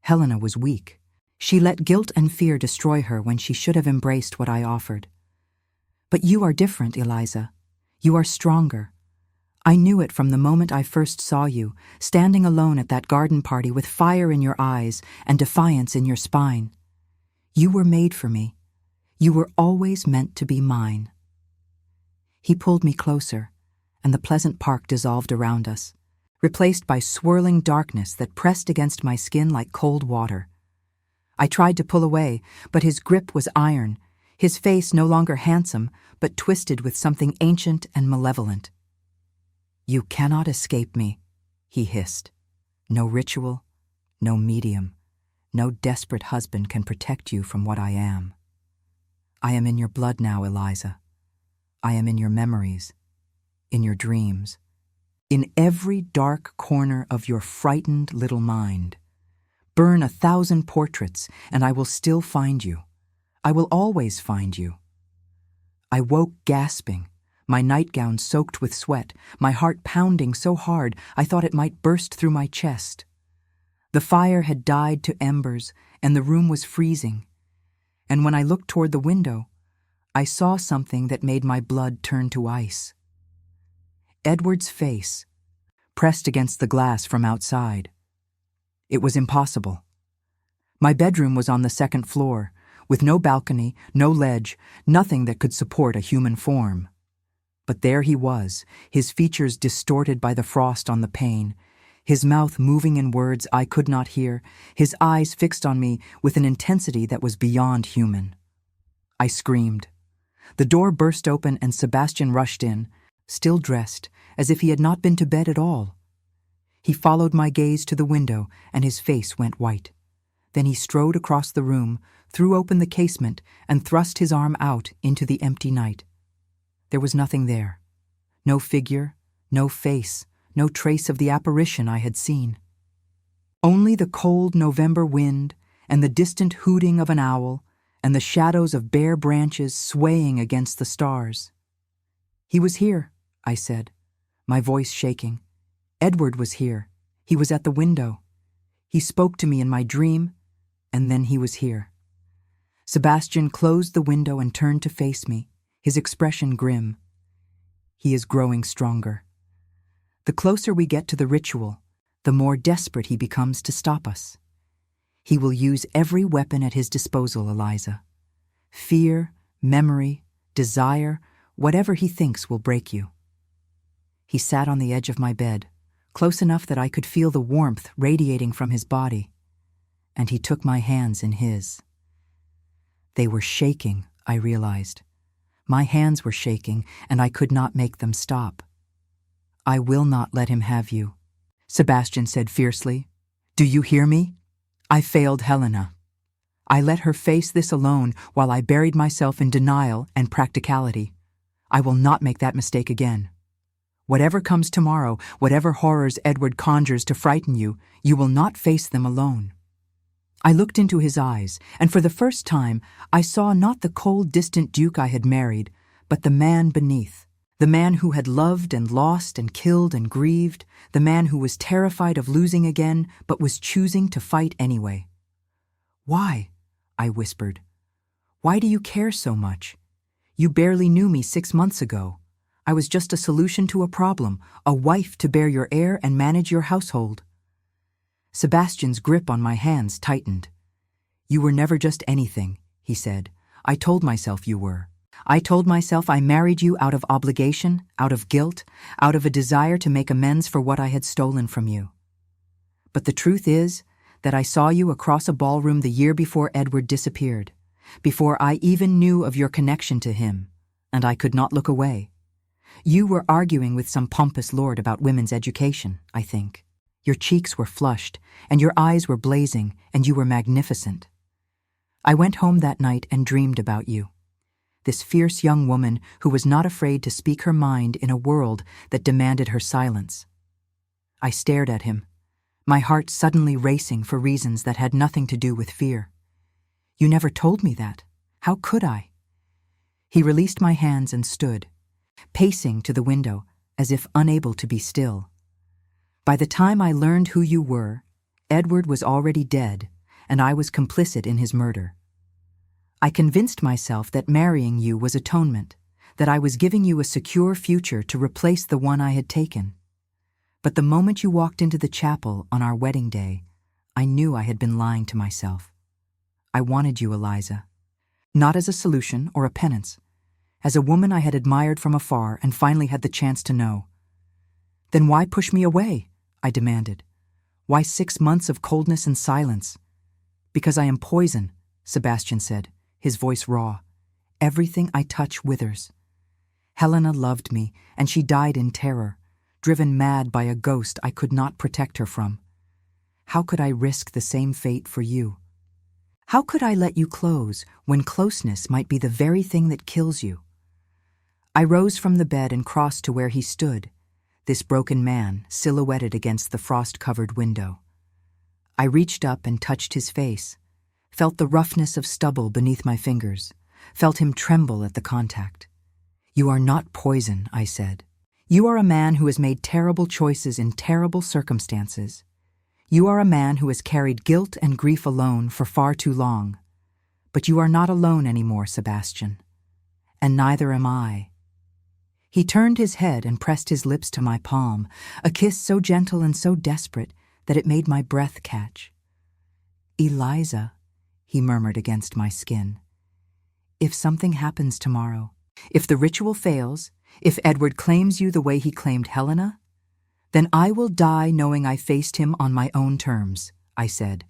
[SPEAKER 1] "Helena was weak. She let guilt and fear destroy her when she should have embraced what I offered. But you are different, Eliza. You are stronger. I knew it from the moment I first saw you, standing alone at that garden party with fire in your eyes and defiance in your spine. You were made for me. You were always meant to be mine." He pulled me closer, and the pleasant park dissolved around us, replaced by swirling darkness that pressed against my skin like cold water. I tried to pull away, but his grip was iron, his face no longer handsome, but twisted with something ancient and malevolent. "You cannot escape me," he hissed. "No ritual, no medium, no desperate husband can protect you from what I am. I am in your blood now, Eliza. I am in your memories, in your dreams, in every dark corner of your frightened little mind. Burn 1,000 portraits, and I will still find you. I will always find you." I woke gasping, my nightgown soaked with sweat, my heart pounding so hard I thought it might burst through my chest. The fire had died to embers, and the room was freezing. And when I looked toward the window, I saw something that made my blood turn to ice. Edward's face, pressed against the glass from outside. It was impossible. My bedroom was on the second floor, with no balcony, no ledge, nothing that could support a human form. But there he was, his features distorted by the frost on the pane, his mouth moving in words I could not hear, his eyes fixed on me with an intensity that was beyond human. I screamed. The door burst open and Sebastian rushed in, still dressed, as if he had not been to bed at all. He followed my gaze to the window, and his face went white. Then he strode across the room, threw open the casement, and thrust his arm out into the empty night. There was nothing there. No figure, no face, no trace of the apparition I had seen. Only the cold November wind and the distant hooting of an owl and the shadows of bare branches swaying against the stars. "He was here," I said, my voice shaking. "Edward was here. He was at the window. He spoke to me in my dream, and then he was here. Sebastian closed the window and turned to face me, his expression grim. He is growing stronger. The closer we get to the ritual, the more desperate he becomes to stop us. He will use every weapon at his disposal, Eliza. Fear, memory, desire, whatever he thinks will break you. He sat on the edge of my bed, close enough that I could feel the warmth radiating from his body, and he took my hands in his. They were shaking, I realized. My hands were shaking, and I could not make them stop. I will not let him have you, Sebastian said fiercely. Do you hear me? I failed Helena. I let her face this alone while I buried myself in denial and practicality. I will not make that mistake again. Whatever comes tomorrow, whatever horrors Edward conjures to frighten you, you will not face them alone. I looked into his eyes, and for the first time I saw not the cold, distant duke I had married, but the man beneath, the man who had loved and lost and killed and grieved, the man who was terrified of losing again but was choosing to fight anyway. Why? I whispered. Why do you care so much? You barely knew me 6 months ago. I was just a solution to a problem, a wife to bear your heir and manage your household. Sebastian's grip on my hands tightened. You were never just anything, he said. I told myself you were. I told myself I married you out of obligation, out of guilt, out of a desire to make amends for what I had stolen from you. But the truth is that I saw you across a ballroom the year before Edward disappeared, before I even knew of your connection to him, and I could not look away. You were arguing with some pompous lord about women's education, I think. Your cheeks were flushed, and your eyes were blazing, and you were magnificent. I went home that night and dreamed about you. This fierce young woman who was not afraid to speak her mind in a world that demanded her silence. I stared at him, my heart suddenly racing for reasons that had nothing to do with fear. You never told me that. How could I? He released my hands and stood, pacing to the window as if unable to be still. By the time I learned who you were, Edward was already dead, and I was complicit in his murder. I convinced myself that marrying you was atonement, that I was giving you a secure future to replace the one I had taken. But the moment you walked into the chapel on our wedding day, I knew I had been lying to myself. I wanted you, Eliza, not as a solution or a penance, as a woman I had admired from afar and finally had the chance to know. Then why push me away? I demanded. Why 6 months of coldness and silence? Because I am poison, Sebastian said, his voice raw. Everything I touch withers. Helena loved me, and she died in terror, driven mad by a ghost I could not protect her from. How could I risk the same fate for you? How could I let you close when closeness might be the very thing that kills you? I rose from the bed and crossed to where he stood, this broken man silhouetted against the frost-covered window. I reached up and touched his face, felt the roughness of stubble beneath my fingers, felt him tremble at the contact. You are not poison, I said. You are a man who has made terrible choices in terrible circumstances. You are a man who has carried guilt and grief alone for far too long. But you are not alone anymore, Sebastian. And neither am I. He turned his head and pressed his lips to my palm, a kiss so gentle and so desperate that it made my breath catch. Eliza, he murmured against my skin. If something happens tomorrow, if the ritual fails, if Edward claims you the way he claimed Helena, then I will die knowing I faced him on my own terms, I said.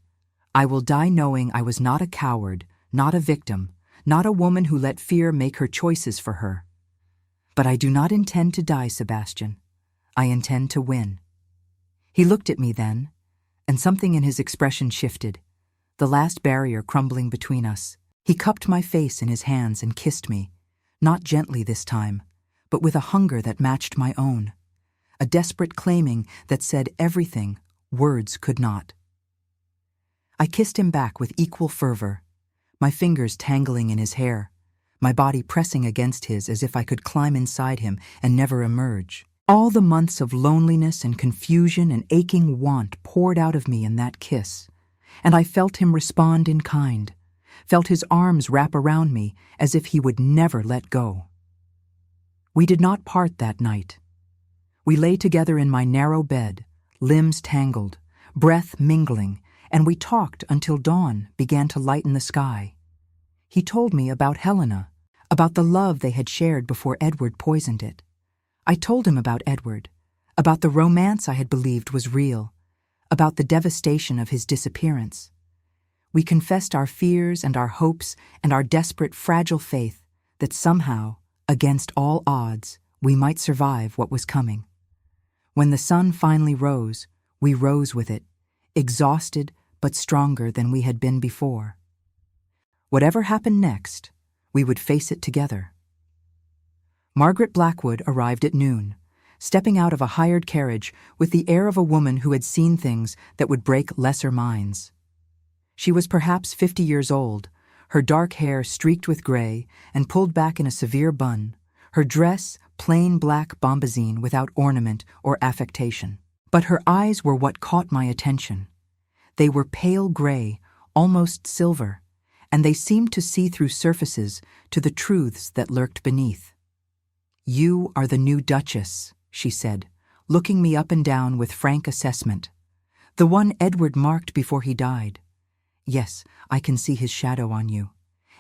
[SPEAKER 1] I will die knowing I was not a coward, not a victim, not a woman who let fear make her choices for her. But I do not intend to die, Sebastian. I intend to win. He looked at me then, and something in his expression shifted, the last barrier crumbling between us. He cupped my face in his hands and kissed me, not gently this time, but with a hunger that matched my own, a desperate claiming that said everything words could not. I kissed him back with equal fervor, my fingers tangling in his hair, my body pressing against his as if I could climb inside him and never emerge. All the months of loneliness and confusion and aching want poured out of me in that kiss, and I felt him respond in kind, felt his arms wrap around me as if he would never let go. We did not part that night. We lay together in my narrow bed, limbs tangled, breath mingling, and we talked until dawn began to lighten the sky. He told me about Helena, about the love they had shared before Edward poisoned it. I told him about Edward, about the romance I had believed was real, about the devastation of his disappearance. We confessed our fears and our hopes and our desperate, fragile faith that somehow, against all odds, we might survive what was coming. When the sun finally rose, we rose with it, exhausted but stronger than we had been before. Whatever happened next, we would face it together. Margaret Blackwood arrived at noon, stepping out of a hired carriage with the air of a woman who had seen things that would break lesser minds. She was perhaps 50 years old, her dark hair streaked with gray and pulled back in a severe bun, her dress plain black bombazine without ornament or affectation. But her eyes were what caught my attention. They were pale gray, almost silver, and they seemed to see through surfaces to the truths that lurked beneath. "You are the new Duchess," she said, looking me up and down with frank assessment. "The one Edward marked before he died. Yes, I can see his shadow on you.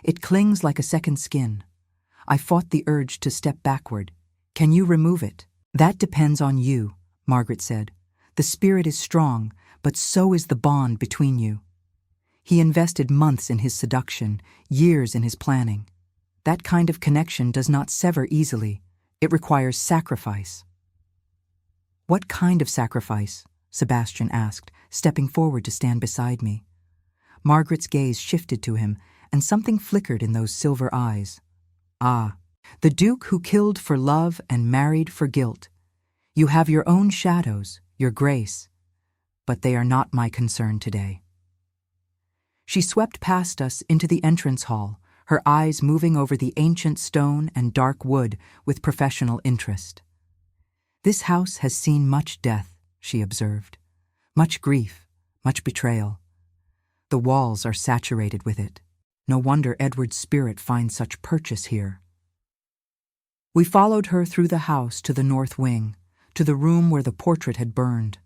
[SPEAKER 1] It clings like a second skin. I fought the urge to step backward. Can you remove it?" "That depends on you," Margaret said. "The spirit is strong, but so is the bond between you." He invested months in his seduction, years in his planning. That kind of connection does not sever easily. It requires sacrifice. "What kind of sacrifice?" Sebastian asked, stepping forward to stand beside me. Margaret's gaze shifted to him, and something flickered in those silver eyes. "Ah, the Duke who killed for love and married for guilt. You have your own shadows, your grace, but they are not my concern today." She swept past us into the entrance hall, her eyes moving over the ancient stone and dark wood with professional interest. "This house has seen much death," she observed. "Much grief, much betrayal. The walls are saturated with it. No wonder Edward's spirit finds such purchase here." We followed her through the house to the north wing, to the room where the portrait had burned.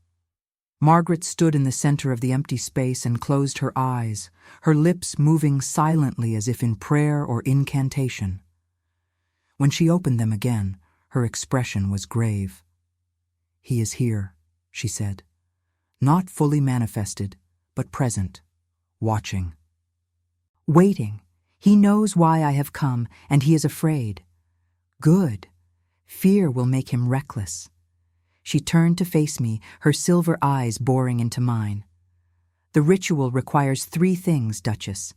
[SPEAKER 1] Margaret stood in the center of the empty space and closed her eyes, her lips moving silently as if in prayer or incantation. When she opened them again, her expression was grave. "He is here," she said. "Not fully manifested, but present, watching. Waiting. He knows why I have come, and he is afraid. Good. Fear will make him reckless." She turned to face me, her silver eyes boring into mine. "The ritual requires 3 things, Duchess.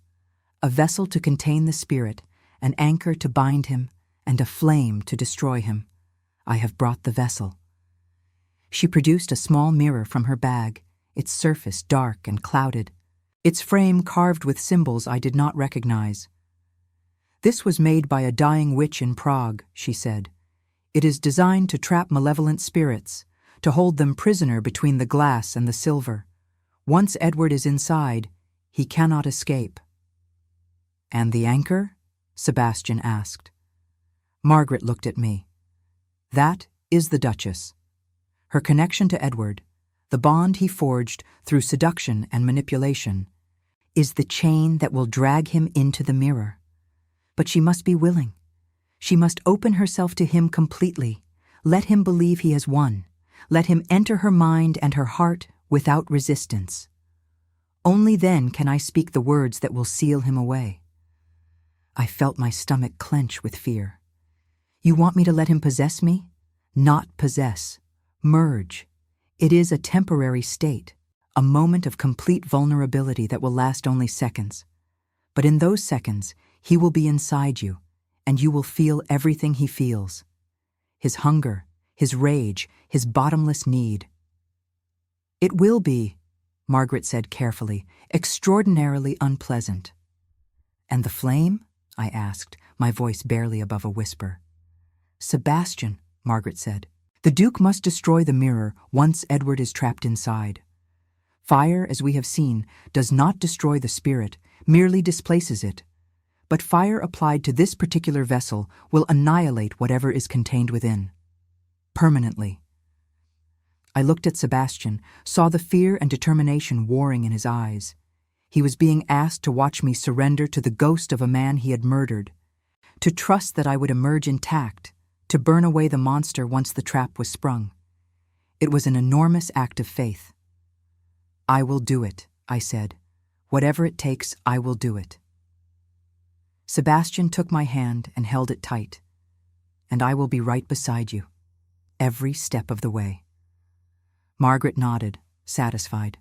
[SPEAKER 1] A vessel to contain the spirit, an anchor to bind him, and a flame to destroy him. I have brought the vessel." She produced a small mirror from her bag, its surface dark and clouded, its frame carved with symbols I did not recognize. "This was made by a dying witch in Prague," she said. "It is designed to trap malevolent spirits, to hold them prisoner between the glass and the silver. Once Edward is inside, he cannot escape." "And the anchor?" Sebastian asked. Margaret looked at me. "That is the Duchess. Her connection to Edward, the bond he forged through seduction and manipulation, is the chain that will drag him into the mirror. But she must be willing. She must open herself to him completely. Let him believe he has won. Let him enter her mind and her heart without resistance. Only then can I speak the words that will seal him away." I felt my stomach clench with fear. "You want me to let him possess me?" "Not possess. Merge. It is a temporary state, a moment of complete vulnerability that will last only seconds. But in those seconds, he will be inside you, and you will feel everything he feels. His hunger, his rage, his bottomless need." "It will be," Margaret said carefully, "extraordinarily unpleasant." "And the flame?" I asked, my voice barely above a whisper. "Sebastian," Margaret said, "the Duke must destroy the mirror once Edward is trapped inside. Fire, as we have seen, does not destroy the spirit, merely displaces it. But fire applied to this particular vessel will annihilate whatever is contained within. Permanently. I looked at Sebastian, saw the fear and determination warring in his eyes. He was being asked to watch me surrender to the ghost of a man he had murdered, to trust that I would emerge intact, to burn away the monster once the trap was sprung. It was an enormous act of faith. "I will do it," I said. "Whatever it takes, I will do it." Sebastian took my hand and held it tight. "And I will be right beside you, every step of the way." Margaret nodded, satisfied.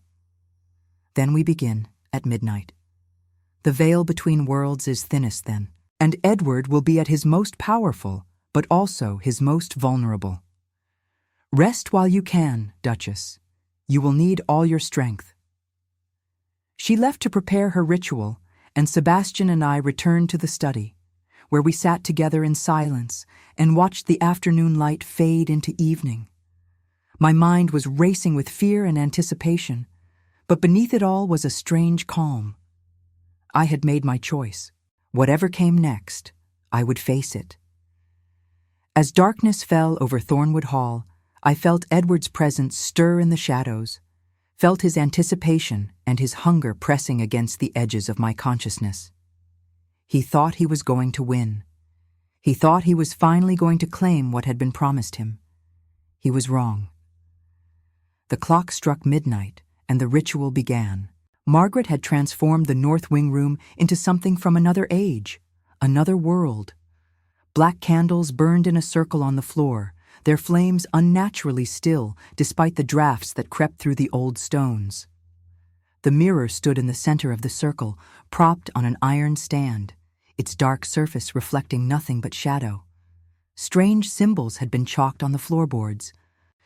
[SPEAKER 1] "Then we begin, at midnight. The veil between worlds is thinnest then, and Edward will be at his most powerful, but also his most vulnerable. Rest while you can, Duchess. You will need all your strength." She left to prepare her ritual, and Sebastian and I returned to the study, where we sat together in silence and watched the afternoon light fade into evening. My mind was racing with fear and anticipation, but beneath it all was a strange calm. I had made my choice. Whatever came next, I would face it. As darkness fell over Thornwood Hall, I felt Edward's presence stir in the shadows, felt his anticipation and his hunger pressing against the edges of my consciousness. He thought he was going to win. He thought he was finally going to claim what had been promised him. He was wrong. The clock struck midnight, and the ritual began. Margaret had transformed the North Wing room into something from another age, another world. Black candles burned in a circle on the floor, their flames unnaturally still despite the drafts that crept through the old stones. The mirror stood in the center of the circle, propped on an iron stand, its dark surface reflecting nothing but shadow. Strange symbols had been chalked on the floorboards,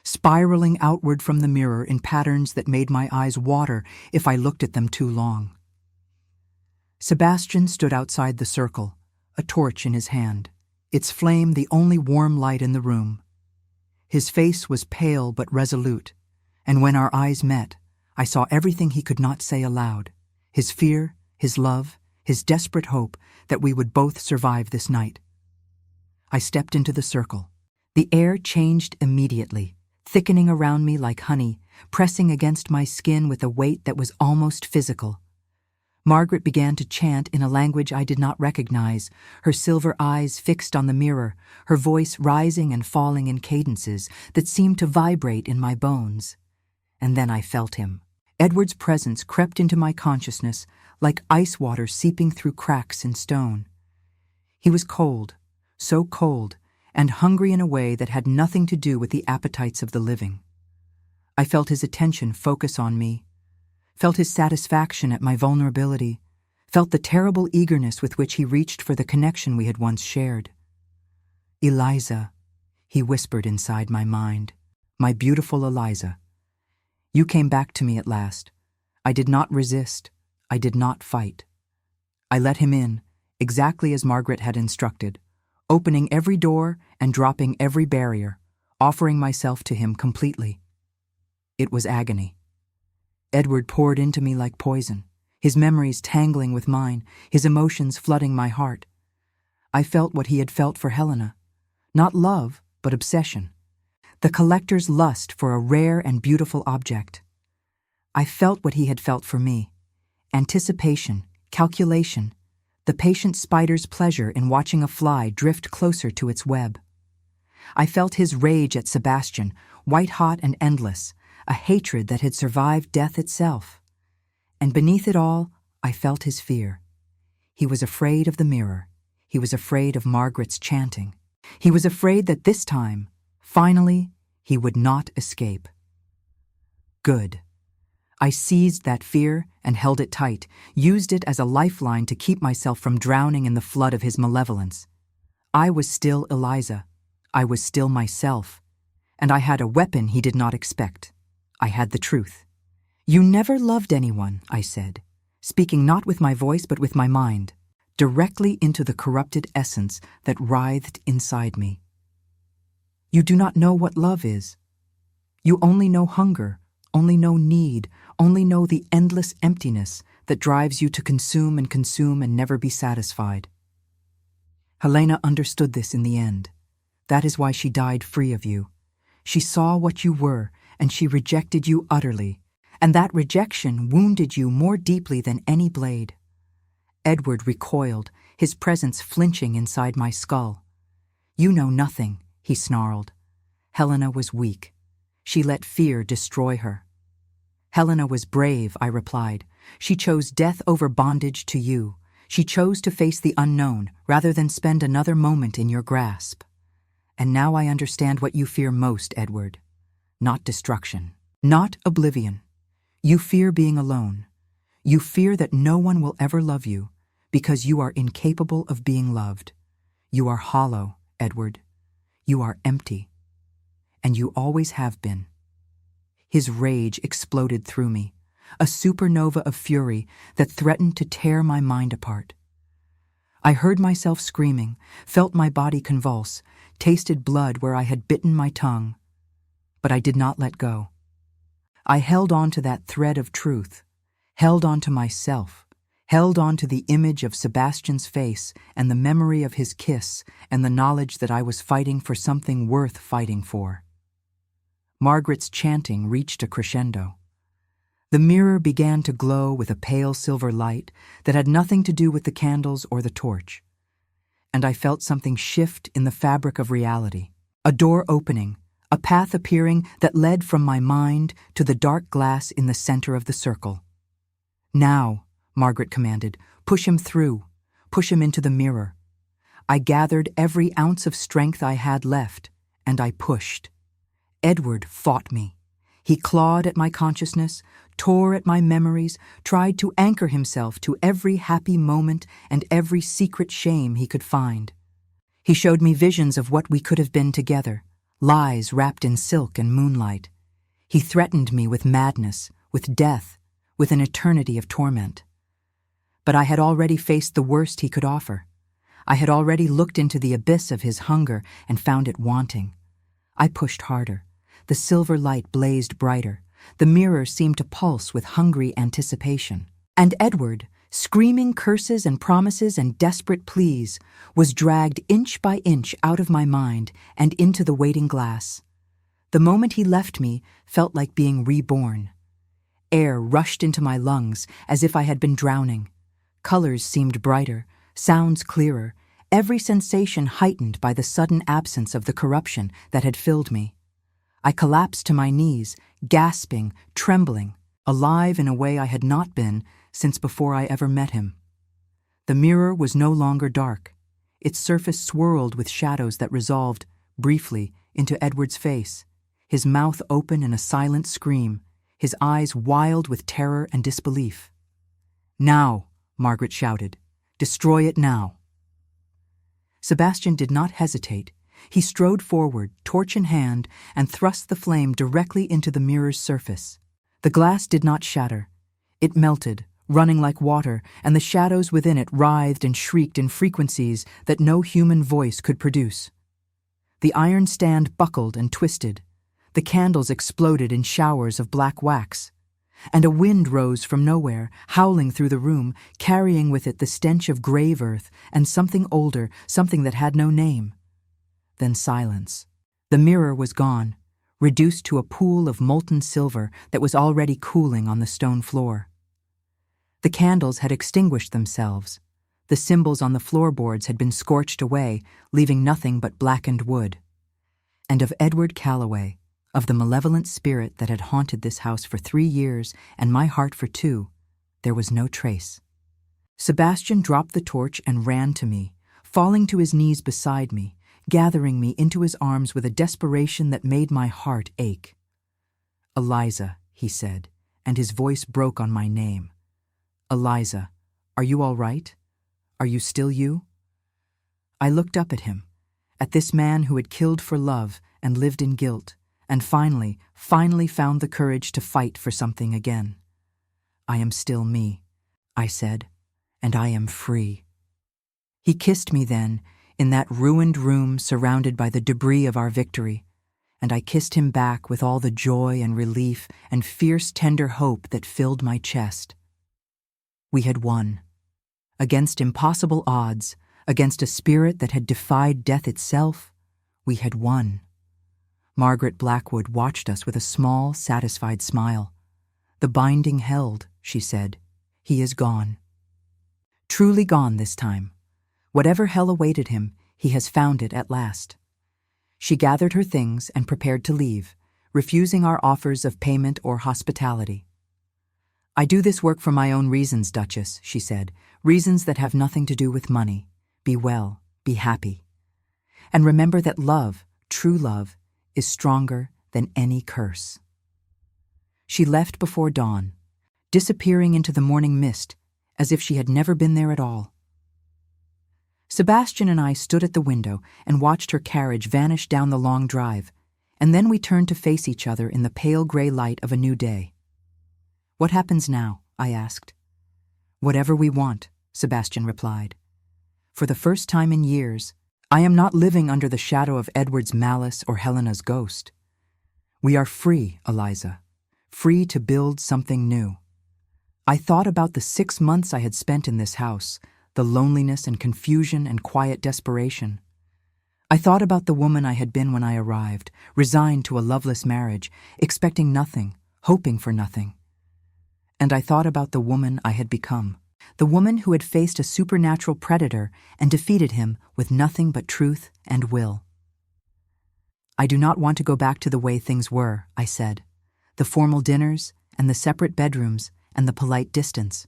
[SPEAKER 1] spiraling outward from the mirror in patterns that made my eyes water if I looked at them too long. Sebastian stood outside the circle, a torch in his hand, its flame the only warm light in the room. His face was pale but resolute, and when our eyes met, I saw everything he could not say aloud, his fear, his love, his desperate hope that we would both survive this night. I stepped into the circle. The air changed immediately, thickening around me like honey, pressing against my skin with a weight that was almost physical. Margaret began to chant in a language I did not recognize, her silver eyes fixed on the mirror, her voice rising and falling in cadences that seemed to vibrate in my bones. And then I felt him. Edward's presence crept into my consciousness like ice water seeping through cracks in stone. He was cold, so cold, and hungry in a way that had nothing to do with the appetites of the living. I felt his attention focus on me, felt his satisfaction at my vulnerability, felt the terrible eagerness with which he reached for the connection we had once shared. "Eliza," he whispered inside my mind, "my beautiful Eliza. You came back to me at last. I did not resist. I did not fight." I let him in, exactly as Margaret had instructed, opening every door and dropping every barrier, offering myself to him completely. It was agony. Edward poured into me like poison, his memories tangling with mine, his emotions flooding my heart. I felt what he had felt for Helena, not love, but obsession, the collector's lust for a rare and beautiful object. I felt what he had felt for me, anticipation, calculation, the patient spider's pleasure in watching a fly drift closer to its web. I felt his rage at Sebastian, white-hot and endless, a hatred that had survived death itself. And beneath it all, I felt his fear. He was afraid of the mirror. He was afraid of Margaret's chanting. He was afraid that this time, finally, he would not escape. Good. I seized that fear and held it tight, used it as a lifeline to keep myself from drowning in the flood of his malevolence. I was still Eliza. I was still myself. And I had a weapon he did not expect. I had the truth. "You never loved anyone," I said, speaking not with my voice but with my mind, directly into the corrupted essence that writhed inside me. "You do not know what love is. You only know hunger, only know need, only know the endless emptiness that drives you to consume and never be satisfied. Helena understood this in the end. That is why she died free of you. She saw what you were, and she rejected you utterly, and that rejection wounded you more deeply than any blade. Edward recoiled, his presence flinching inside my skull. "You know nothing," he snarled. Helena was weak. She let fear destroy her. "Helena was brave," I replied. "She chose death over bondage to you. She chose to face the unknown rather than spend another moment in your grasp. And now I understand what you fear most, Edward. Not destruction. Not oblivion. You fear being alone. You fear that no one will ever love you because you are incapable of being loved. You are hollow, Edward. You are empty. And you always have been." His rage exploded through me, a supernova of fury that threatened to tear my mind apart. I heard myself screaming, felt my body convulse, tasted blood where I had bitten my tongue. But I did not let go. I held on to that thread of truth, held on to myself, held on to the image of Sebastian's face and the memory of his kiss and the knowledge that I was fighting for something worth fighting for. Margaret's chanting reached a crescendo. The mirror began to glow with a pale silver light that had nothing to do with the candles or the torch. And I felt something shift in the fabric of reality. A door opening, a path appearing that led from my mind to the dark glass in the center of the circle. "Now," Margaret commanded, "push him through. Push him into the mirror." I gathered every ounce of strength I had left, and I pushed. Edward fought me. He clawed at my consciousness, tore at my memories, tried to anchor himself to every happy moment and every secret shame he could find. He showed me visions of what we could have been together, lies wrapped in silk and moonlight. He threatened me with madness, with death, with an eternity of torment. But I had already faced the worst he could offer. I had already looked into the abyss of his hunger and found it wanting. I pushed harder. The silver light blazed brighter. The mirror seemed to pulse with hungry anticipation. And Edward, screaming curses and promises and desperate pleas, was dragged inch by inch out of my mind and into the waiting glass. The moment he left me felt like being reborn. Air rushed into my lungs as if I had been drowning. Colors seemed brighter, sounds clearer, every sensation heightened by the sudden absence of the corruption that had filled me. I collapsed to my knees, gasping, trembling, alive in a way I had not been since before I ever met him. The mirror was no longer dark. Its surface swirled with shadows that resolved, briefly, into Edward's face, his mouth open in a silent scream, his eyes wild with terror and disbelief. "Now," Margaret shouted. "Destroy it now." Sebastian did not hesitate. He strode forward, torch in hand, and thrust the flame directly into the mirror's surface. The glass did not shatter. It melted, running like water, and the shadows within it writhed and shrieked in frequencies that no human voice could produce. The iron stand buckled and twisted. The candles exploded in showers of black wax. And a wind rose from nowhere, howling through the room, carrying with it the stench of grave earth and something older, something that had no name. Then silence. The mirror was gone, reduced to a pool of molten silver that was already cooling on the stone floor. The candles had extinguished themselves. The symbols on the floorboards had been scorched away, leaving nothing but blackened wood. And of Edward Calloway, of the malevolent spirit that had haunted this house for 3 years and my heart for 2, there was no trace. Sebastian dropped the torch and ran to me, falling to his knees beside me, gathering me into his arms with a desperation that made my heart ache. "Eliza," he said, and his voice broke on my name. "Eliza, are you all right? Are you still you?" I looked up at him, at this man who had killed for love and lived in guilt, and finally found the courage to fight for something again. "I am still me," I said, "and I am free." He kissed me then, in that ruined room surrounded by the debris of our victory, and I kissed him back with all the joy and relief and fierce, tender hope that filled my chest. We had won. Against impossible odds, against a spirit that had defied death itself, we had won. Margaret Blackwood watched us with a small, satisfied smile. "The binding held," she said. "He is gone. Truly gone this time. Whatever hell awaited him, he has found it at last." She gathered her things and prepared to leave, refusing our offers of payment or hospitality. "I do this work for my own reasons, Duchess," she said, "reasons that have nothing to do with money. Be well, be happy. And remember that love, true love, is stronger than any curse." She left before dawn, disappearing into the morning mist as if she had never been there at all. Sebastian and I stood at the window and watched her carriage vanish down the long drive, and then we turned to face each other in the pale gray light of a new day. "What happens now?" I asked. "Whatever we want," Sebastian replied. "For the first time in years, I am not living under the shadow of Edward's malice or Helena's ghost. We are free, Eliza, free to build something new." I thought about the 6 months I had spent in this house, the loneliness and confusion and quiet desperation. I thought about the woman I had been when I arrived, resigned to a loveless marriage, expecting nothing, hoping for nothing. And I thought about the woman I had become, the woman who had faced a supernatural predator and defeated him with nothing but truth and will. "I do not want to go back to the way things were," I said. "The formal dinners and the separate bedrooms and the polite distance.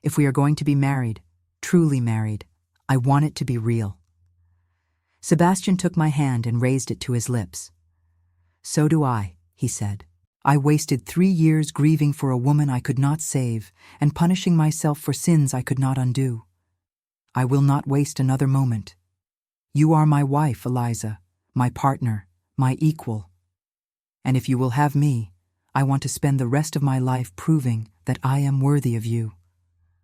[SPEAKER 1] If we are going to be married, truly married, I want it to be real." Sebastian took my hand and raised it to his lips. "So do I," he said. "I wasted 3 years grieving for a woman I could not save and punishing myself for sins I could not undo. I will not waste another moment. You are my wife, Eliza, my partner, my equal. And if you will have me, I want to spend the rest of my life proving that I am worthy of you."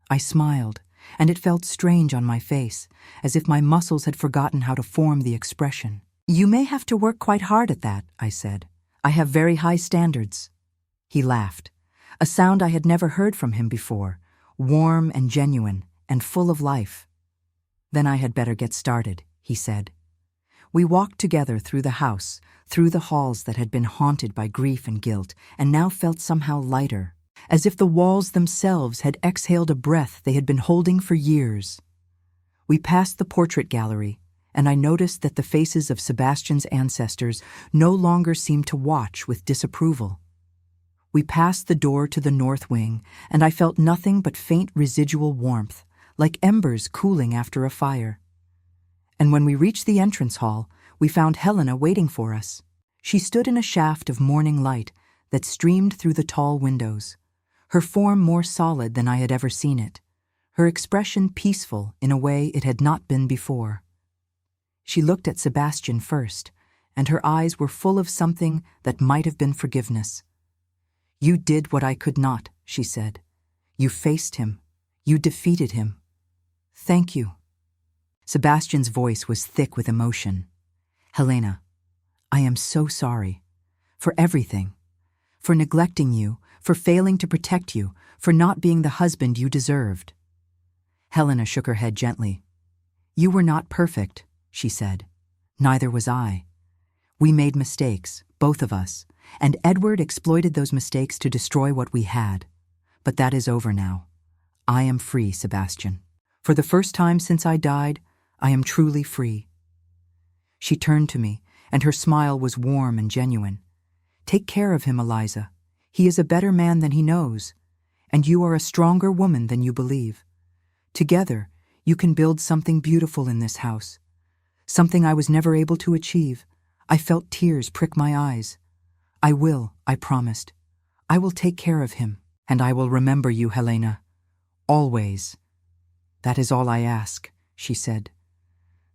[SPEAKER 1] I smiled, and it felt strange on my face, as if my muscles had forgotten how to form the expression. "You may have to work quite hard at that," I said. "I have very high standards." He laughed, a sound I had never heard from him before, warm and genuine and full of life. "Then I had better get started," he said. We walked together through the house, through the halls that had been haunted by grief and guilt, and now felt somehow lighter, as if the walls themselves had exhaled a breath they had been holding for years. We passed the portrait gallery, and I noticed that the faces of Sebastian's ancestors no longer seemed to watch with disapproval. We passed the door to the north wing, and I felt nothing but faint residual warmth, like embers cooling after a fire. And when we reached the entrance hall, we found Helena waiting for us. She stood in a shaft of morning light that streamed through the tall windows, her form more solid than I had ever seen it, her expression peaceful in a way it had not been before. She looked at Sebastian first, and her eyes were full of something that might have been forgiveness. "You did what I could not," she said. "You faced him. You defeated him. Thank you." Sebastian's voice was thick with emotion. "Helena, I am so sorry. For everything. For neglecting you, for failing to protect you, for not being the husband you deserved." Helena shook her head gently. "You were not perfect," she said. "Neither was I. We made mistakes, both of us, and Edward exploited those mistakes to destroy what we had. But that is over now. I am free, Sebastian. For the first time since I died, I am truly free." She turned to me, and her smile was warm and genuine. "Take care of him, Eliza. He is a better man than he knows, and you are a stronger woman than you believe. Together, you can build something beautiful in this house, something I was never able to achieve. I felt tears prick my eyes. I will, I promised. I will take care of him, and I will remember you, Helena. Always. That is all I ask," she said.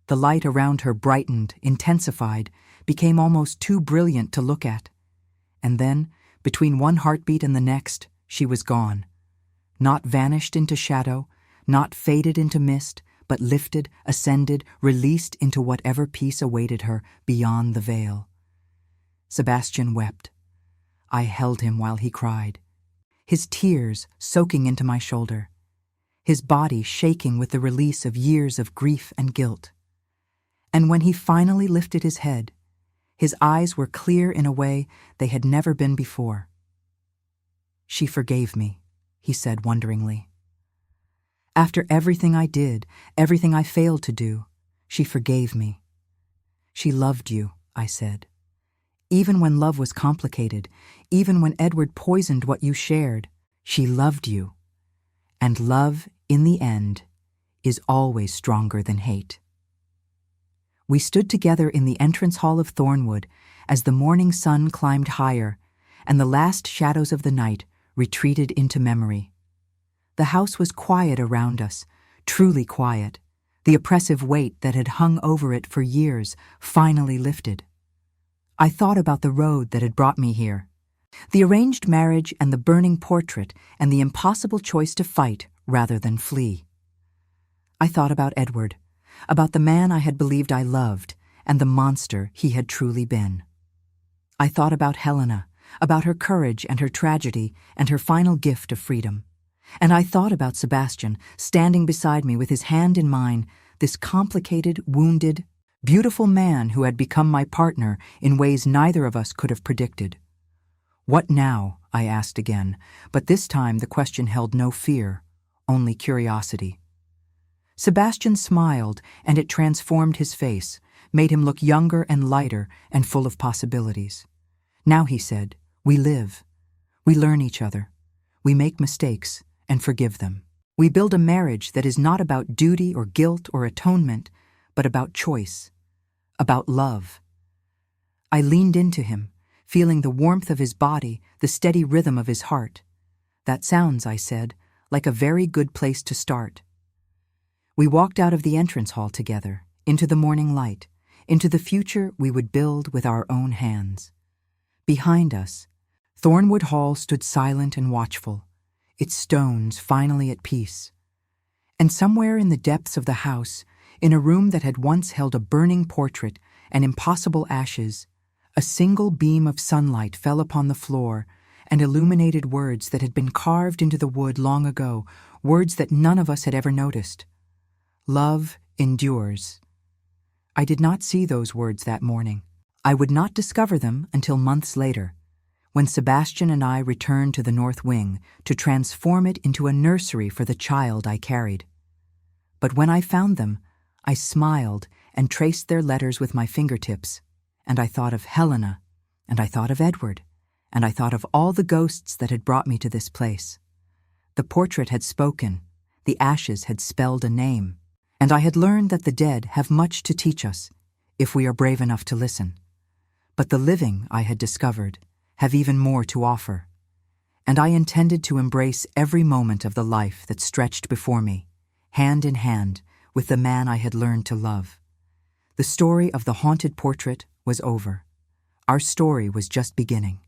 [SPEAKER 1] The light around her brightened, intensified, became almost too brilliant to look at. And then, between one heartbeat and the next, she was gone. Not vanished into shadow, not faded into mist, but lifted, ascended, released into whatever peace awaited her beyond the veil. Sebastian wept. I held him while he cried, his tears soaking into my shoulder, his body shaking with the release of years of grief and guilt. And when he finally lifted his head, his eyes were clear in a way they had never been before. "She forgave me," he said wonderingly. "After everything I did, everything I failed to do, she forgave me." "She loved you," I said. "Even when love was complicated, even when Edward poisoned what you shared, she loved you. And love, in the end, is always stronger than hate." We stood together in the entrance hall of Thornwood as the morning sun climbed higher and the last shadows of the night retreated into memory. The house was quiet around us, truly quiet. The oppressive weight that had hung over it for years finally lifted. I thought about the road that had brought me here, the arranged marriage and the burning portrait and the impossible choice to fight rather than flee. I thought about Edward, about the man I had believed I loved and the monster he had truly been. I thought about Helena, about her courage and her tragedy and her final gift of freedom. And I thought about Sebastian, standing beside me with his hand in mine, this complicated, wounded, beautiful man who had become my partner in ways neither of us could have predicted. "What now?" I asked again, but this time the question held no fear, only curiosity. Sebastian smiled, and it transformed his face, made him look younger and lighter and full of possibilities. Now, he said, we live. We learn each other. We make mistakes and forgive them. We build a marriage that is not about duty or guilt or atonement, but about choice, about love. I leaned into him, feeling the warmth of his body, the steady rhythm of his heart. "That sounds," I said, "like a very good place to start." We walked out of the entrance hall together, into the morning light, into the future we would build with our own hands. Behind us, Thornwood Hall stood silent and watchful, its stones finally at peace. And somewhere in the depths of the house, in a room that had once held a burning portrait and impossible ashes, a single beam of sunlight fell upon the floor and illuminated words that had been carved into the wood long ago, words that none of us had ever noticed. "Love endures." I did not see those words that morning. I would not discover them until months later, when Sebastian and I returned to the North Wing to transform it into a nursery for the child I carried. But when I found them, I smiled and traced their letters with my fingertips, and I thought of Helena, and I thought of Edward, and I thought of all the ghosts that had brought me to this place. The portrait had spoken, the ashes had spelled a name, and I had learned that the dead have much to teach us, if we are brave enough to listen. But the living, I had discovered, have even more to offer, and I intended to embrace every moment of the life that stretched before me, hand in hand with the man I had learned to love. The story of the haunted portrait was over. Our story was just beginning.